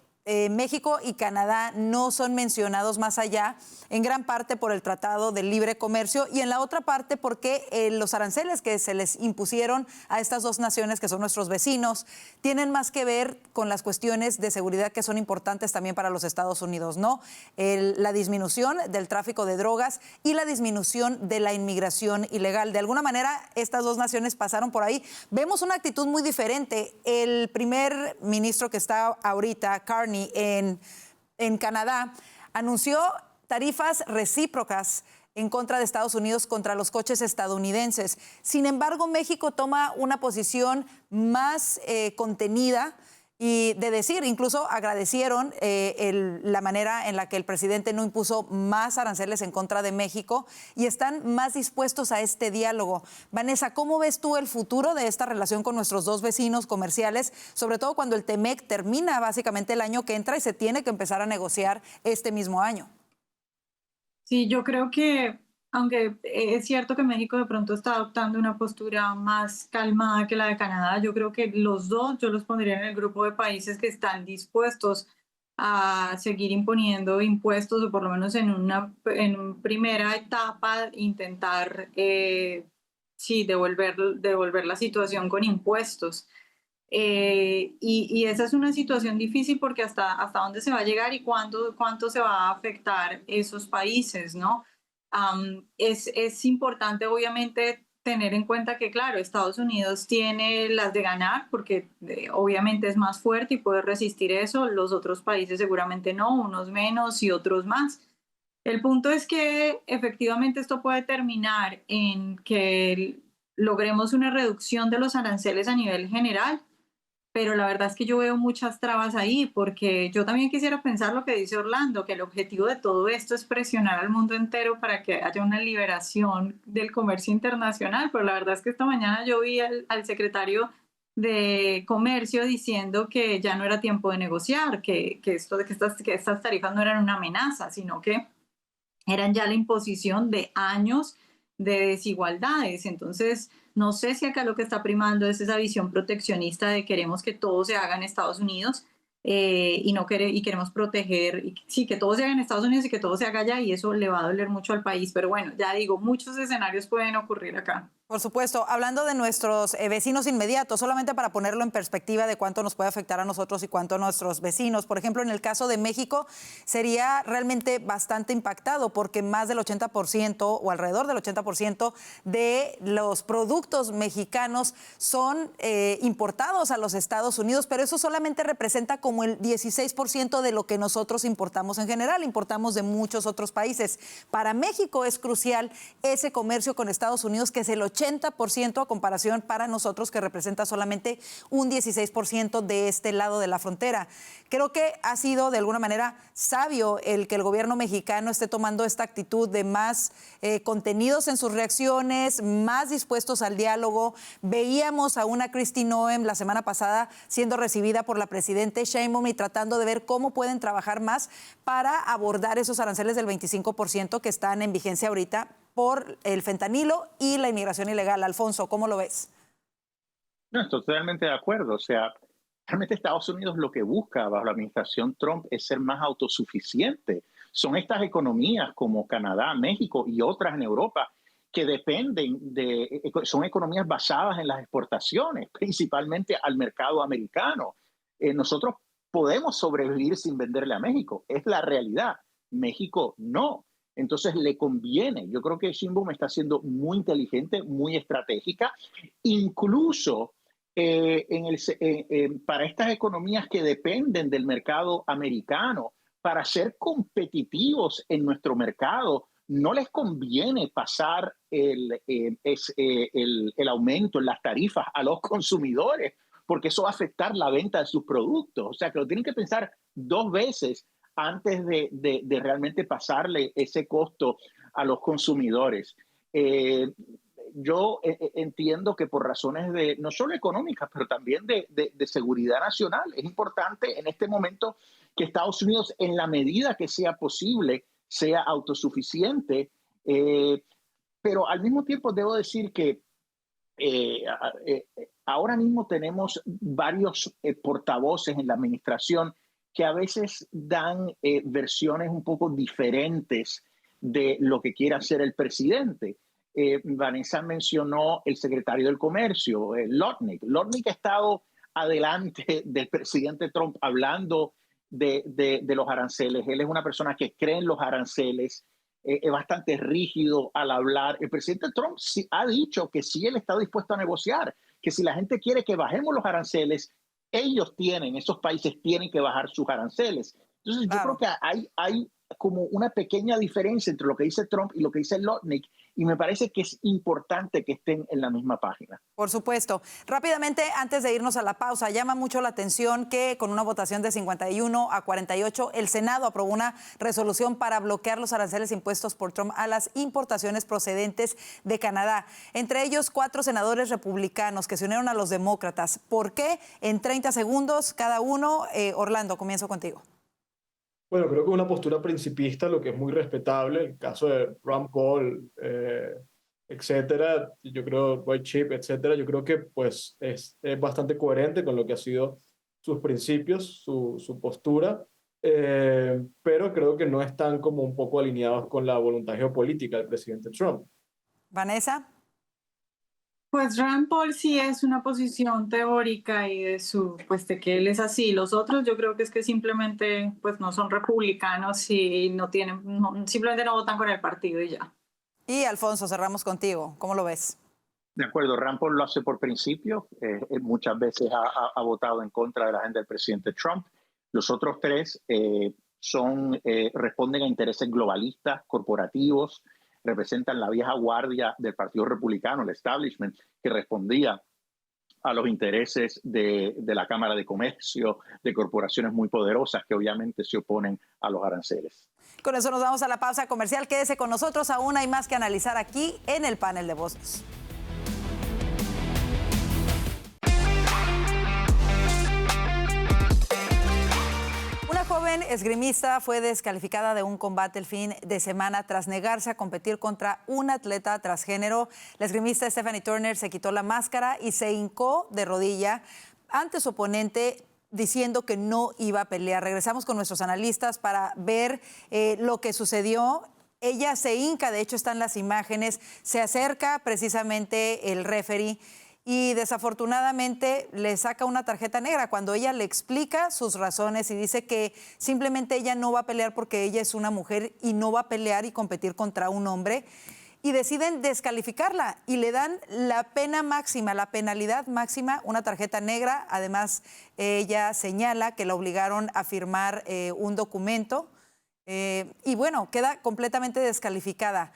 México y Canadá no son mencionados más allá, en gran parte por el Tratado de Libre Comercio y en la otra parte porque los aranceles que se les impusieron a estas dos naciones, que son nuestros vecinos, tienen más que ver con las cuestiones de seguridad que son importantes también para los Estados Unidos, ¿no? La disminución del tráfico de drogas y la disminución de la inmigración ilegal. De alguna manera, estas dos naciones pasaron por ahí. Vemos una actitud muy diferente. El primer ministro que está ahorita, Carney, en Canadá, anunció tarifas recíprocas en contra de Estados Unidos contra los coches estadounidenses. Sin embargo, México toma una posición más contenida y de decir, incluso agradecieron la manera en la que el presidente no impuso más aranceles en contra de México y están más dispuestos a este diálogo. Vanessa, ¿cómo ves tú el futuro de esta relación con nuestros dos vecinos comerciales, sobre todo cuando el TEMEC termina básicamente el año que entra y se tiene que empezar a negociar este mismo año? Sí, yo creo que, aunque es cierto que México de pronto está adoptando una postura más calmada que la de Canadá, yo creo que los dos, yo los pondría en el grupo de países que están dispuestos a seguir imponiendo impuestos o por lo menos en una primera etapa intentar devolver la situación con impuestos. Y esa es una situación difícil porque hasta dónde se va a llegar y cuánto se va a afectar esos países, ¿no? Es importante, obviamente, tener en cuenta que, claro, Estados Unidos tiene las de ganar porque obviamente es más fuerte y puede resistir eso. Los otros países seguramente no, unos menos y otros más. El punto es que efectivamente esto puede terminar en que logremos una reducción de los aranceles a nivel general, pero la verdad es que yo veo muchas trabas ahí, porque yo también quisiera pensar lo que dice Orlando, que el objetivo de todo esto es presionar al mundo entero para que haya una liberación del comercio internacional, pero la verdad es que esta mañana yo vi al secretario de Comercio diciendo que ya no era tiempo de negociar, que estas tarifas no eran una amenaza, sino que eran ya la imposición de años de desigualdades. Entonces, no sé si acá lo que está primando es esa visión proteccionista de queremos que todo se haga en Estados Unidos y queremos proteger, que todo se haga en Estados Unidos y que todo se haga allá, y eso le va a doler mucho al país. Pero bueno, ya digo, muchos escenarios pueden ocurrir acá. Por supuesto, hablando de nuestros vecinos inmediatos, solamente para ponerlo en perspectiva de cuánto nos puede afectar a nosotros y cuánto a nuestros vecinos. Por ejemplo, en el caso de México, sería realmente bastante impactado porque más del 80% o alrededor del 80% de los productos mexicanos son importados a los Estados Unidos, pero eso solamente representa como el 16% de lo que nosotros importamos en general. Importamos de muchos otros países. Para México es crucial ese comercio con Estados Unidos, que es el 80% a comparación para nosotros, que representa solamente un 16% de este lado de la frontera. Creo que ha sido de alguna manera sabio el que el gobierno mexicano esté tomando esta actitud de más contenidos en sus reacciones, más dispuestos al diálogo. Veíamos a una Kristi Noem la semana pasada siendo recibida por la presidenta Sheinbaum y tratando de ver cómo pueden trabajar más para abordar esos aranceles del 25% que están en vigencia ahorita por el fentanilo y la inmigración ilegal. Alfonso, ¿cómo lo ves? No, estoy totalmente de acuerdo. O sea, realmente Estados Unidos lo que busca bajo la administración Trump es ser más autosuficiente. Son estas economías como Canadá, México y otras en Europa que son economías basadas en las exportaciones, principalmente al mercado americano. Nosotros podemos sobrevivir sin venderle a México, es la realidad. México no. Entonces le conviene. Yo creo que Sheinbaum está siendo muy inteligente, muy estratégica, incluso para estas economías que dependen del mercado americano, para ser competitivos en nuestro mercado, no les conviene pasar el aumento en las tarifas a los consumidores, porque eso va a afectar la venta de sus productos. O sea, que lo tienen que pensar dos veces antes de realmente pasarle ese costo a los consumidores. Yo entiendo que por razones no solo económicas, pero también de seguridad nacional, es importante en este momento que Estados Unidos, en la medida que sea posible, sea autosuficiente. Pero al mismo tiempo debo decir que ahora mismo tenemos varios portavoces en la administración que a veces dan versiones un poco diferentes de lo que quiere hacer el presidente. Vanessa mencionó el secretario del Comercio, Lutnick. Lutnick ha estado adelante del presidente Trump hablando de los aranceles. Él es una persona que cree en los aranceles, es bastante rígido al hablar. El presidente Trump sí ha dicho que sí él está dispuesto a negociar, que si la gente quiere que bajemos los aranceles, esos países tienen que bajar sus aranceles. Entonces yo creo que hay como una pequeña diferencia entre lo que dice Trump y lo que dice Lutnick, y me parece que es importante que estén en la misma página. Por supuesto. Rápidamente, antes de irnos a la pausa, llama mucho la atención que con una votación de 51 a 48, el Senado aprobó una resolución para bloquear los aranceles impuestos por Trump a las importaciones procedentes de Canadá. Entre ellos, 4 senadores republicanos que se unieron a los demócratas. ¿Por qué? En 30 segundos cada uno. Orlando, comienzo contigo. Bueno, creo que una postura principista, lo que es muy respetable, el caso de Ron Paul, etcétera, yo creo, Boyd Chip, etcétera, yo creo que pues es bastante coherente con lo que ha sido sus principios, su postura, pero creo que no están como un poco alineados con la voluntad geopolítica del presidente Trump. Vanessa. Pues Rand Paul sí es una posición teórica y de que él es así. Los otros yo creo que es que simplemente pues no son republicanos y simplemente no votan con el partido y ya. Y Alfonso, cerramos contigo. ¿Cómo lo ves? De acuerdo, Rand Paul lo hace por principio. Muchas veces ha votado en contra de la agenda del presidente Trump. Los otros 3 responden a intereses globalistas, corporativos, representan la vieja guardia del Partido Republicano, el establishment, que respondía a los intereses de la Cámara de Comercio, de corporaciones muy poderosas que obviamente se oponen a los aranceles. Con eso nos vamos a la pausa comercial. Quédese con nosotros, aún hay más que analizar aquí en el panel de voces. Una joven esgrimista fue descalificada de un combate el fin de semana tras negarse a competir contra un atleta transgénero. La esgrimista Stephanie Turner se quitó la máscara y se hincó de rodilla ante su oponente diciendo que no iba a pelear. Regresamos con nuestros analistas para ver lo que sucedió. Ella se hinca, de hecho están las imágenes, se acerca precisamente el referee y desafortunadamente le saca una tarjeta negra cuando ella le explica sus razones y dice que simplemente ella no va a pelear porque ella es una mujer y no va a pelear y competir contra un hombre. Y deciden descalificarla y le dan la pena máxima, la penalidad máxima, una tarjeta negra. Además, ella señala que la obligaron a firmar un documento y bueno, queda completamente descalificada.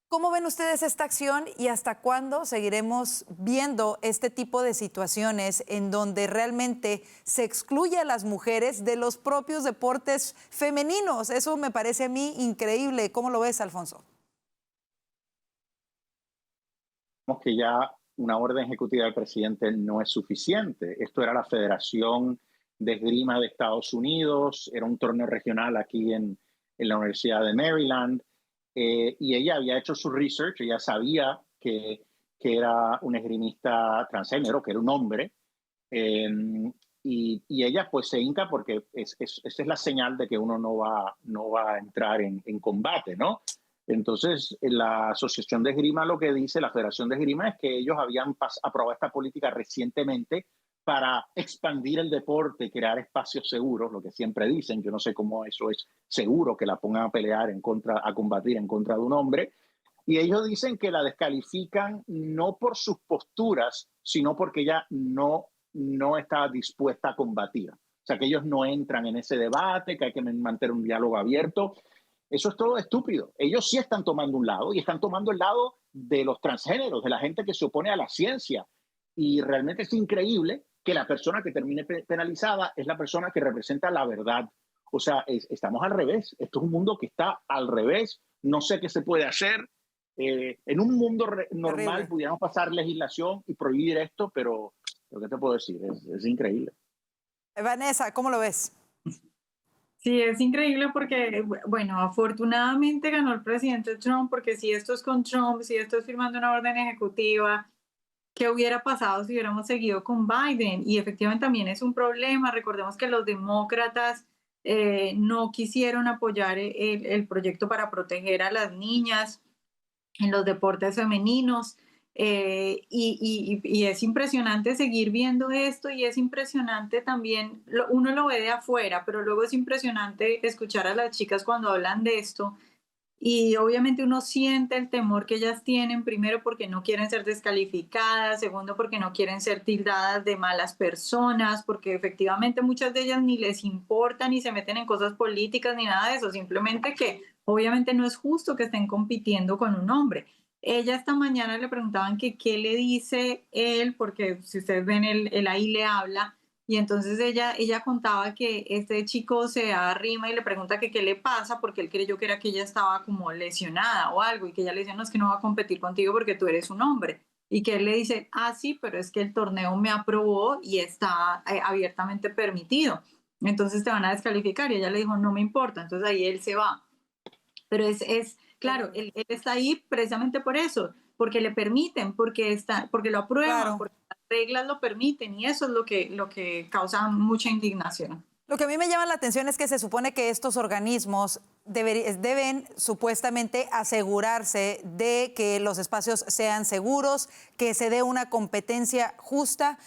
¿Cómo ven ustedes esta acción y hasta cuándo seguiremos viendo este tipo de situaciones en donde realmente se excluye a las mujeres de los propios deportes femeninos? Eso me parece a mí increíble. ¿Cómo lo ves, Alfonso? Que ya una orden ejecutiva del presidente no es suficiente. Esto era la Federación de Esgrima de Estados Unidos, era un torneo regional aquí en la Universidad de Maryland, y ella había hecho su research, ella sabía que era un esgrimista transgénero, que era un hombre, y ella pues se hinca porque esa es la señal de que uno no va a entrar en combate, ¿no? Entonces, la Asociación de Esgrima lo que dice, la Federación de Esgrima, es que ellos habían aprobado esta política recientemente para expandir el deporte, crear espacios seguros, lo que siempre dicen. Yo no sé cómo eso es seguro, que la pongan a pelear a combatir en contra de un hombre. Y ellos dicen que la descalifican no por sus posturas, sino porque ella no está dispuesta a combatir. O sea, que ellos no entran en ese debate, que hay que mantener un diálogo abierto. Eso es todo estúpido. Ellos sí están tomando un lado y están tomando el lado de los transgéneros, de la gente que se opone a la ciencia. Y realmente es increíble que la persona que termine penalizada es la persona que representa la verdad. O sea, estamos al revés. Esto es un mundo que está al revés. No sé qué se puede hacer. En un mundo normal pudiéramos pasar legislación y prohibir esto, pero ¿qué te puedo decir? Es increíble. Vanessa, ¿cómo lo ves? Sí, es increíble porque, bueno, afortunadamente ganó el presidente Trump, porque si esto es con Trump, si esto es firmando una orden ejecutiva, ¿qué hubiera pasado si hubiéramos seguido con Biden? Y efectivamente también es un problema. Recordemos que los demócratas no quisieron apoyar el proyecto para proteger a las niñas en los deportes femeninos. Y es impresionante seguir viendo esto y es impresionante también, uno lo ve de afuera, pero luego es impresionante escuchar a las chicas cuando hablan de esto. Y obviamente uno siente el temor que ellas tienen, primero porque no quieren ser descalificadas, segundo porque no quieren ser tildadas de malas personas, porque efectivamente muchas de ellas ni les importa, ni se meten en cosas políticas, ni nada de eso, simplemente que obviamente no es justo que estén compitiendo con un hombre. Ella esta mañana le preguntaban que qué le dice él, porque si ustedes ven, él ahí le habla. Y entonces ella contaba que este chico se arrima y le pregunta que qué le pasa porque él creyó que era que ella estaba como lesionada o algo y que ella le decía, no, es que no va a competir contigo porque tú eres un hombre. Y que él le dice, sí, pero es que el torneo me aprobó y está abiertamente permitido. Entonces te van a descalificar. Y ella le dijo, no me importa. Entonces ahí él se va. Pero claro, él está ahí precisamente por eso, porque le permiten, porque lo aprueban, claro, porque las reglas lo permiten, y eso es lo que causa mucha indignación. Lo que a mí me llama la atención es que se supone que estos organismos deben supuestamente asegurarse de que los espacios sean seguros, que se dé una competencia justa.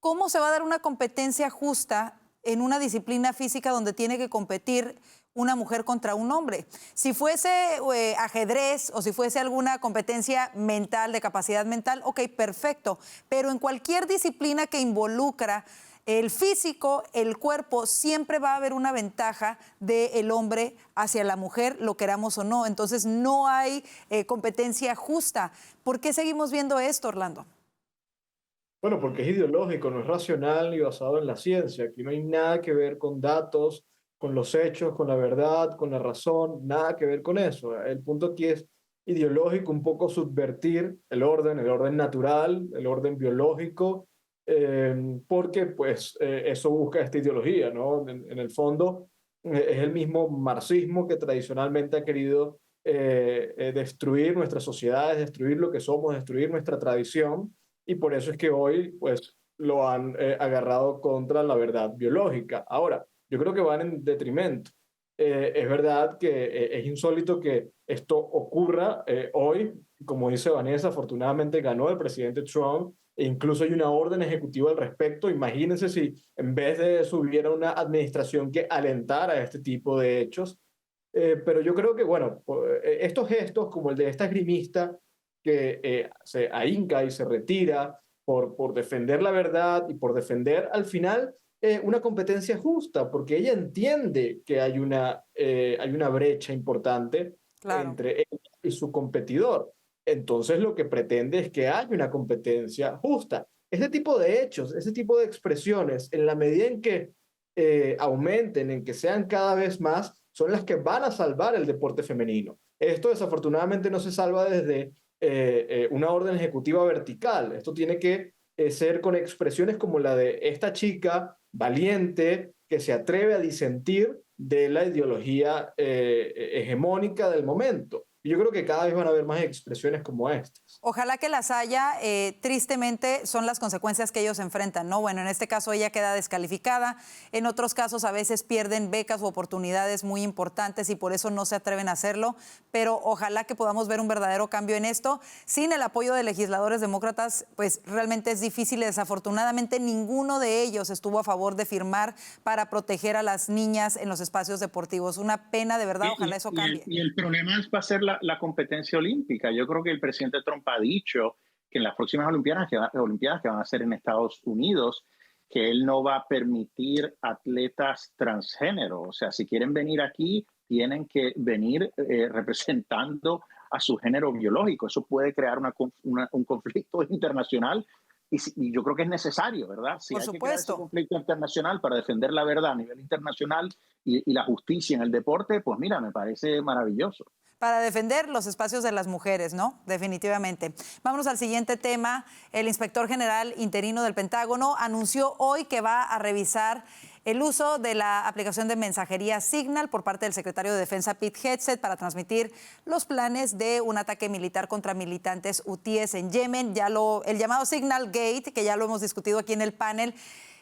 ¿Cómo se va a dar una competencia justa en una disciplina física donde tiene que competir una mujer contra un hombre? Si fuese ajedrez o si fuese alguna competencia mental, de capacidad mental, ok, perfecto. Pero en cualquier disciplina que involucra el físico, el cuerpo, siempre va a haber una ventaja del hombre hacia la mujer, lo queramos o no. Entonces no hay competencia justa. ¿Por qué seguimos viendo esto, Orlando? Bueno, porque es ideológico, no es racional ni basado en la ciencia. Aquí no hay nada que ver con datos, con los hechos, con la verdad, con la razón, nada que ver con eso. El punto aquí es ideológico, un poco subvertir el orden natural, el orden biológico, porque pues eso busca esta ideología, ¿no? En el fondo es el mismo marxismo que tradicionalmente ha querido destruir nuestras sociedades, destruir lo que somos, destruir nuestra tradición, y por eso es que hoy pues lo han agarrado contra la verdad biológica. Ahora, yo creo que van en detrimento. Es verdad que es insólito que esto ocurra hoy. Como dice Vanessa, afortunadamente ganó el presidente Trump e incluso hay una orden ejecutiva al respecto. Imagínense si en vez de eso hubiera una administración que alentara este tipo de hechos. Pero yo creo que, bueno, estos gestos como el de esta esgrimista que se ahinca y se retira por defender la verdad y por defender al final una competencia justa, porque ella entiende que hay una brecha importante, claro, entre ella y su competidor. Entonces lo que pretende es que haya una competencia justa. Este tipo de hechos, este tipo de expresiones, en la medida en que aumenten, en que sean cada vez más, son las que van a salvar el deporte femenino. Esto desafortunadamente no se salva desde una orden ejecutiva vertical. Esto tiene que ser con expresiones como la de esta chica valiente que se atreve a disentir de la ideología hegemónica del momento. Y yo creo que cada vez van a haber más expresiones como estas. Ojalá que las haya. Tristemente son las consecuencias que ellos enfrentan, ¿no? Bueno, en este caso ella queda descalificada. En otros casos a veces pierden becas u oportunidades muy importantes y por eso no se atreven a hacerlo. Pero ojalá que podamos ver un verdadero cambio en esto. Sin el apoyo de legisladores demócratas, pues realmente es difícil. Desafortunadamente ninguno de ellos estuvo a favor de firmar para proteger a las niñas en los espacios deportivos. Una pena, de verdad. Ojalá eso cambie. Y el problema va a ser la competencia olímpica. Yo creo que el presidente Trump ha dicho que en las próximas Olimpiadas que van a ser en Estados Unidos, que él no va a permitir atletas transgénero. O sea, si quieren venir aquí, tienen que venir representando a su género biológico. Eso puede crear un conflicto internacional y yo creo que es necesario, ¿verdad? Si hay que crear ese conflicto internacional para defender la verdad a nivel internacional y la justicia en el deporte, pues mira, me parece maravilloso. Para defender los espacios de las mujeres, ¿no? Definitivamente. Vámonos al siguiente tema. El inspector general interino del Pentágono anunció hoy que va a revisar el uso de la aplicación de mensajería Signal por parte del secretario de Defensa Pete Hegseth para transmitir los planes de un ataque militar contra militantes hutíes en Yemen, el llamado Signal Gate, que ya lo hemos discutido aquí en el panel.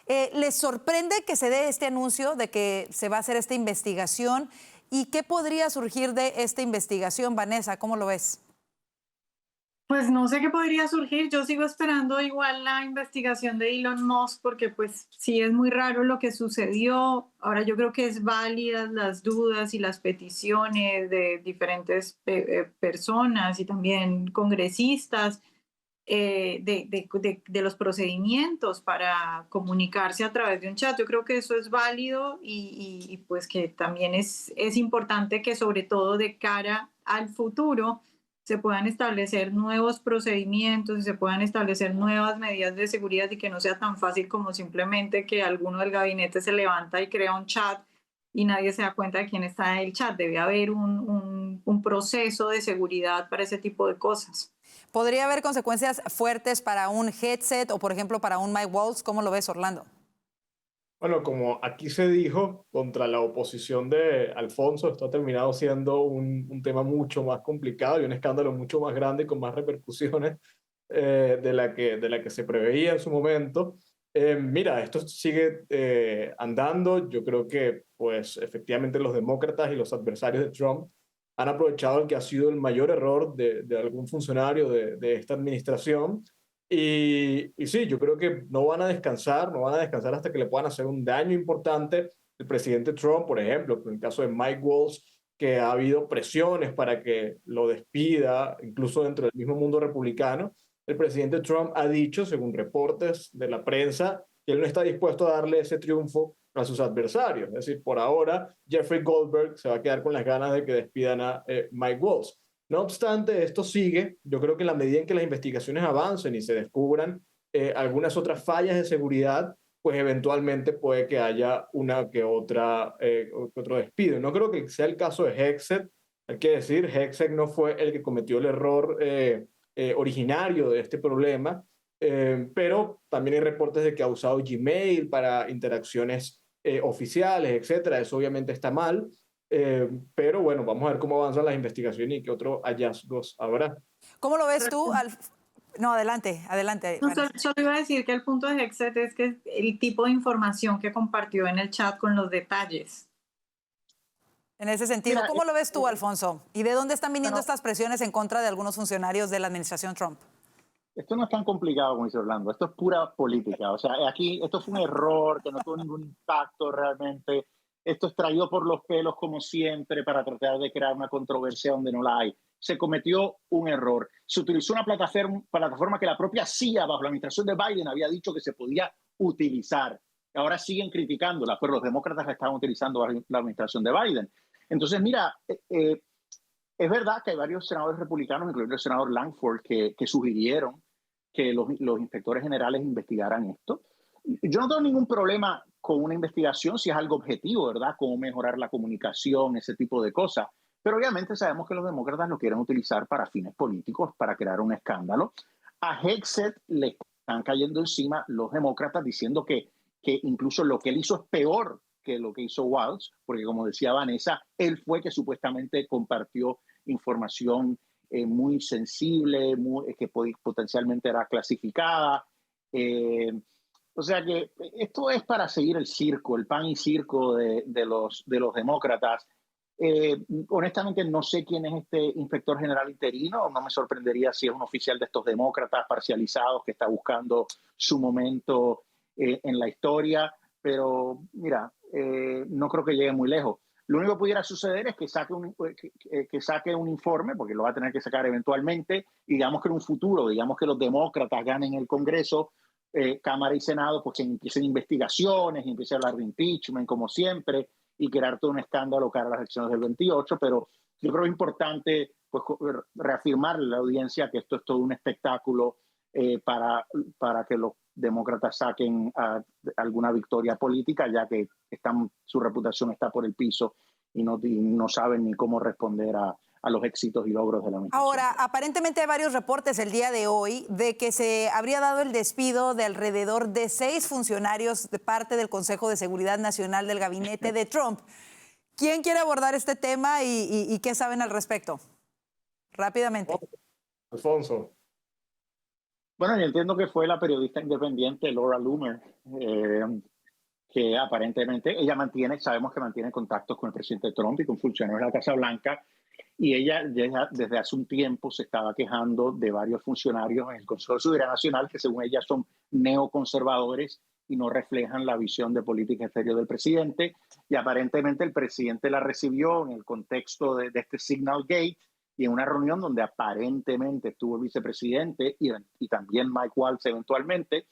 ¿Les sorprende que se dé este anuncio de que se va a hacer esta investigación? ¿Y qué podría surgir de esta investigación, Vanessa? ¿Cómo lo ves? Pues no sé qué podría surgir. Yo sigo esperando igual la investigación de Elon Musk porque pues sí es muy raro lo que sucedió. Ahora yo creo que es válidas las dudas y las peticiones de diferentes personas y también congresistas de los procedimientos para comunicarse a través de un chat. Yo creo que eso es válido y pues que también es importante que sobre todo de cara al futuro se puedan establecer nuevos procedimientos y se puedan establecer nuevas medidas de seguridad y que no sea tan fácil como simplemente que alguno del gabinete se levanta y crea un chat y nadie se da cuenta de quién está en el chat. Debe haber un proceso de seguridad para ese tipo de cosas. ¿Podría haber consecuencias fuertes para un Hegseth o, por ejemplo, para un Mike Waltz? ¿Cómo lo ves, Orlando? Bueno, como aquí se dijo, contra la oposición de Alfonso, esto ha terminado siendo un tema mucho más complicado y un escándalo mucho más grande y con más repercusiones de la que se preveía en su momento. Mira, esto sigue andando. Yo creo que, pues, efectivamente los demócratas y los adversarios de Trump han aprovechado el que ha sido el mayor error de algún funcionario de esta administración. Y sí, yo creo que no van a descansar hasta que le puedan hacer un daño importante. El presidente Trump, por ejemplo, en el caso de Mike Waltz, que ha habido presiones para que lo despida, incluso dentro del mismo mundo republicano, el presidente Trump ha dicho, según reportes de la prensa, que él no está dispuesto a darle ese triunfo a sus adversarios. Es decir, por ahora, Jeffrey Goldberg se va a quedar con las ganas de que despidan a Mike Waltz. No obstante, esto sigue. Yo creo que en la medida en que las investigaciones avancen y se descubran algunas otras fallas de seguridad, pues eventualmente puede que haya una que otra, otro despido. No creo que sea el caso de Hegseth. Hay que decir, Hegseth no fue el que cometió el error originario de este problema, pero también hay reportes de que ha usado Gmail para interacciones oficiales, etcétera. Eso obviamente está mal. Pero bueno, vamos a ver cómo avanzan las investigaciones y qué otros hallazgos habrá. ¿Cómo lo ves tú? No, adelante. No, solo iba a decir que el punto de Hegseth es que el tipo de información que compartió en el chat con los detalles. En ese sentido, ¿cómo lo ves tú, Alfonso? ¿Y de dónde están viniendo estas presiones en contra de algunos funcionarios de la administración Trump? Esto no es tan complicado como dice Orlando, esto es pura política. O sea, aquí esto fue un error que no tuvo ningún impacto realmente. Esto es traído por los pelos como siempre para tratar de crear una controversia donde no la hay. Se cometió un error. Se utilizó una plataforma que la propia CIA bajo la administración de Biden había dicho que se podía utilizar. Ahora siguen criticándola, pero los demócratas la estaban utilizando bajo la administración de Biden. Entonces, mira, es verdad que hay varios senadores republicanos, incluyendo el senador Langford, que sugirieron que los inspectores generales investigaran esto. Yo no tengo ningún problema con una investigación si es algo objetivo, ¿verdad? Cómo mejorar la comunicación, ese tipo de cosas. Pero obviamente sabemos que los demócratas lo quieren utilizar para fines políticos, para crear un escándalo. A Hegseth le están cayendo encima los demócratas diciendo que incluso lo que él hizo es peor que lo que hizo Waltz, porque como decía Vanessa, él fue que supuestamente compartió información muy sensible, que potencialmente era clasificada. O sea que esto es para seguir el circo, el pan y circo de los demócratas. Honestamente no sé quién es este inspector general interino, no me sorprendería si es un oficial de estos demócratas parcializados que está buscando su momento en la historia, pero mira, no creo que llegue muy lejos. Lo único que pudiera suceder es que saque un informe, porque lo va a tener que sacar eventualmente, y digamos que en un futuro, digamos que los demócratas ganen el Congreso, Cámara y Senado, pues que empiecen investigaciones, y empiecen a hablar de impeachment como siempre, y crear todo un escándalo cara a las elecciones del 28, pero yo creo que es importante pues, reafirmarle a la audiencia que esto es todo un espectáculo para que los demócratas saquen alguna victoria política, ya que su reputación está por el piso y no saben ni cómo responder a los éxitos y logros de la administración. Ahora, aparentemente hay varios reportes el día de hoy de que se habría dado el despido de alrededor de 6 funcionarios de parte del Consejo de Seguridad Nacional del gabinete de Trump. ¿Quién quiere abordar este tema y qué saben al respecto? Rápidamente. Alfonso. Bueno, yo entiendo que fue la periodista independiente Laura Loomer, que aparentemente ella sabemos que mantiene contactos con el presidente Trump y con funcionarios de la Casa Blanca, y ella desde hace un tiempo se estaba quejando de varios funcionarios en el Consejo de Seguridad Nacional que según ella son neoconservadores y no reflejan la visión de política exterior del presidente, y aparentemente el presidente la recibió en el contexto de este Signal Gate y en una reunión donde aparentemente estuvo el vicepresidente y también Mike Waltz eventualmente,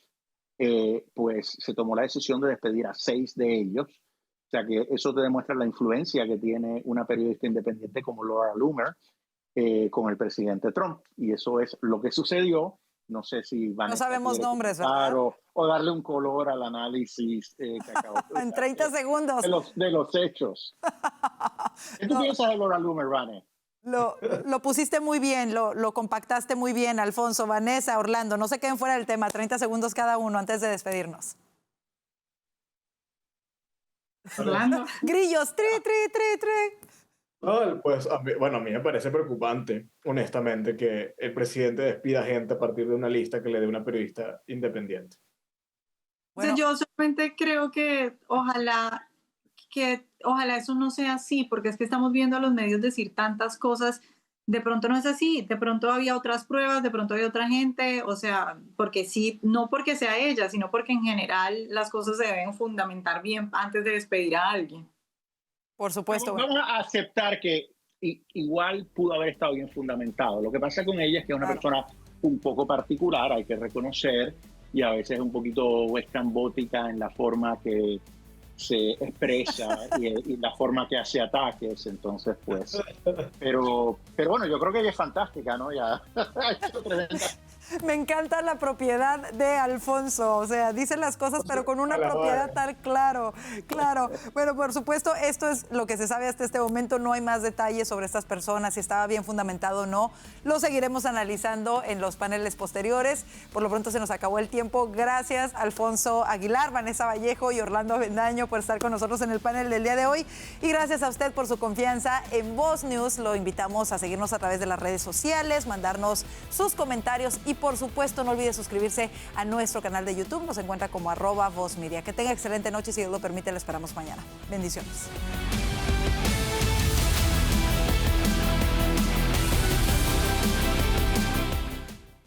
pues se tomó la decisión de despedir a 6 de ellos. O sea que eso te demuestra la influencia que tiene una periodista independiente como Laura Loomer con el presidente Trump. Y eso es lo que sucedió. No sé si van no sabemos nombres, ¿verdad? O darle un color al análisis que acabo de en 30 segundos. De los hechos. ¿Qué tú piensas de Laura Loomer, Vane? Lo pusiste muy bien, lo compactaste muy bien, Alfonso, Vanessa, Orlando. No se queden fuera del tema, 30 segundos cada uno antes de despedirnos. Orlando. Grillos, tri. No, pues a mí me parece preocupante, honestamente, que el presidente despida gente a partir de una lista que le dé una periodista independiente. Bueno. Yo solamente creo que ojalá eso no sea así, porque es que estamos viendo a los medios decir tantas cosas. De pronto no es así, de pronto había otras pruebas, de pronto había otra gente, o sea, porque sí, no porque sea ella, sino porque en general las cosas se deben fundamentar bien antes de despedir a alguien. Por supuesto. Vamos a aceptar que igual pudo haber estado bien fundamentado. Lo que pasa con ella es que es una persona un poco particular, hay que reconocer, y a veces un poquito escambótica en la forma que se expresa y la forma que hace ataques, entonces pues pero bueno, yo creo que ella es fantástica, ¿no? Ya Me encanta la propiedad de Alfonso, o sea, dice las cosas pero con una propiedad tal claro. Bueno, por supuesto, esto es lo que se sabe hasta este momento, no hay más detalles sobre estas personas, si estaba bien fundamentado o no, lo seguiremos analizando en los paneles posteriores. Por lo pronto se nos acabó el tiempo. Gracias Alfonso Aguilar, Vanessa Vallejo y Orlando Avendaño por estar con nosotros en el panel del día de hoy, y gracias a usted por su confianza en Voz News. Lo invitamos a seguirnos a través de las redes sociales, mandarnos sus comentarios y por supuesto no olvide suscribirse a nuestro canal de YouTube. Nos encuentra como @VozMedia. Que tenga excelente noche y si Dios lo permite, le esperamos mañana. Bendiciones.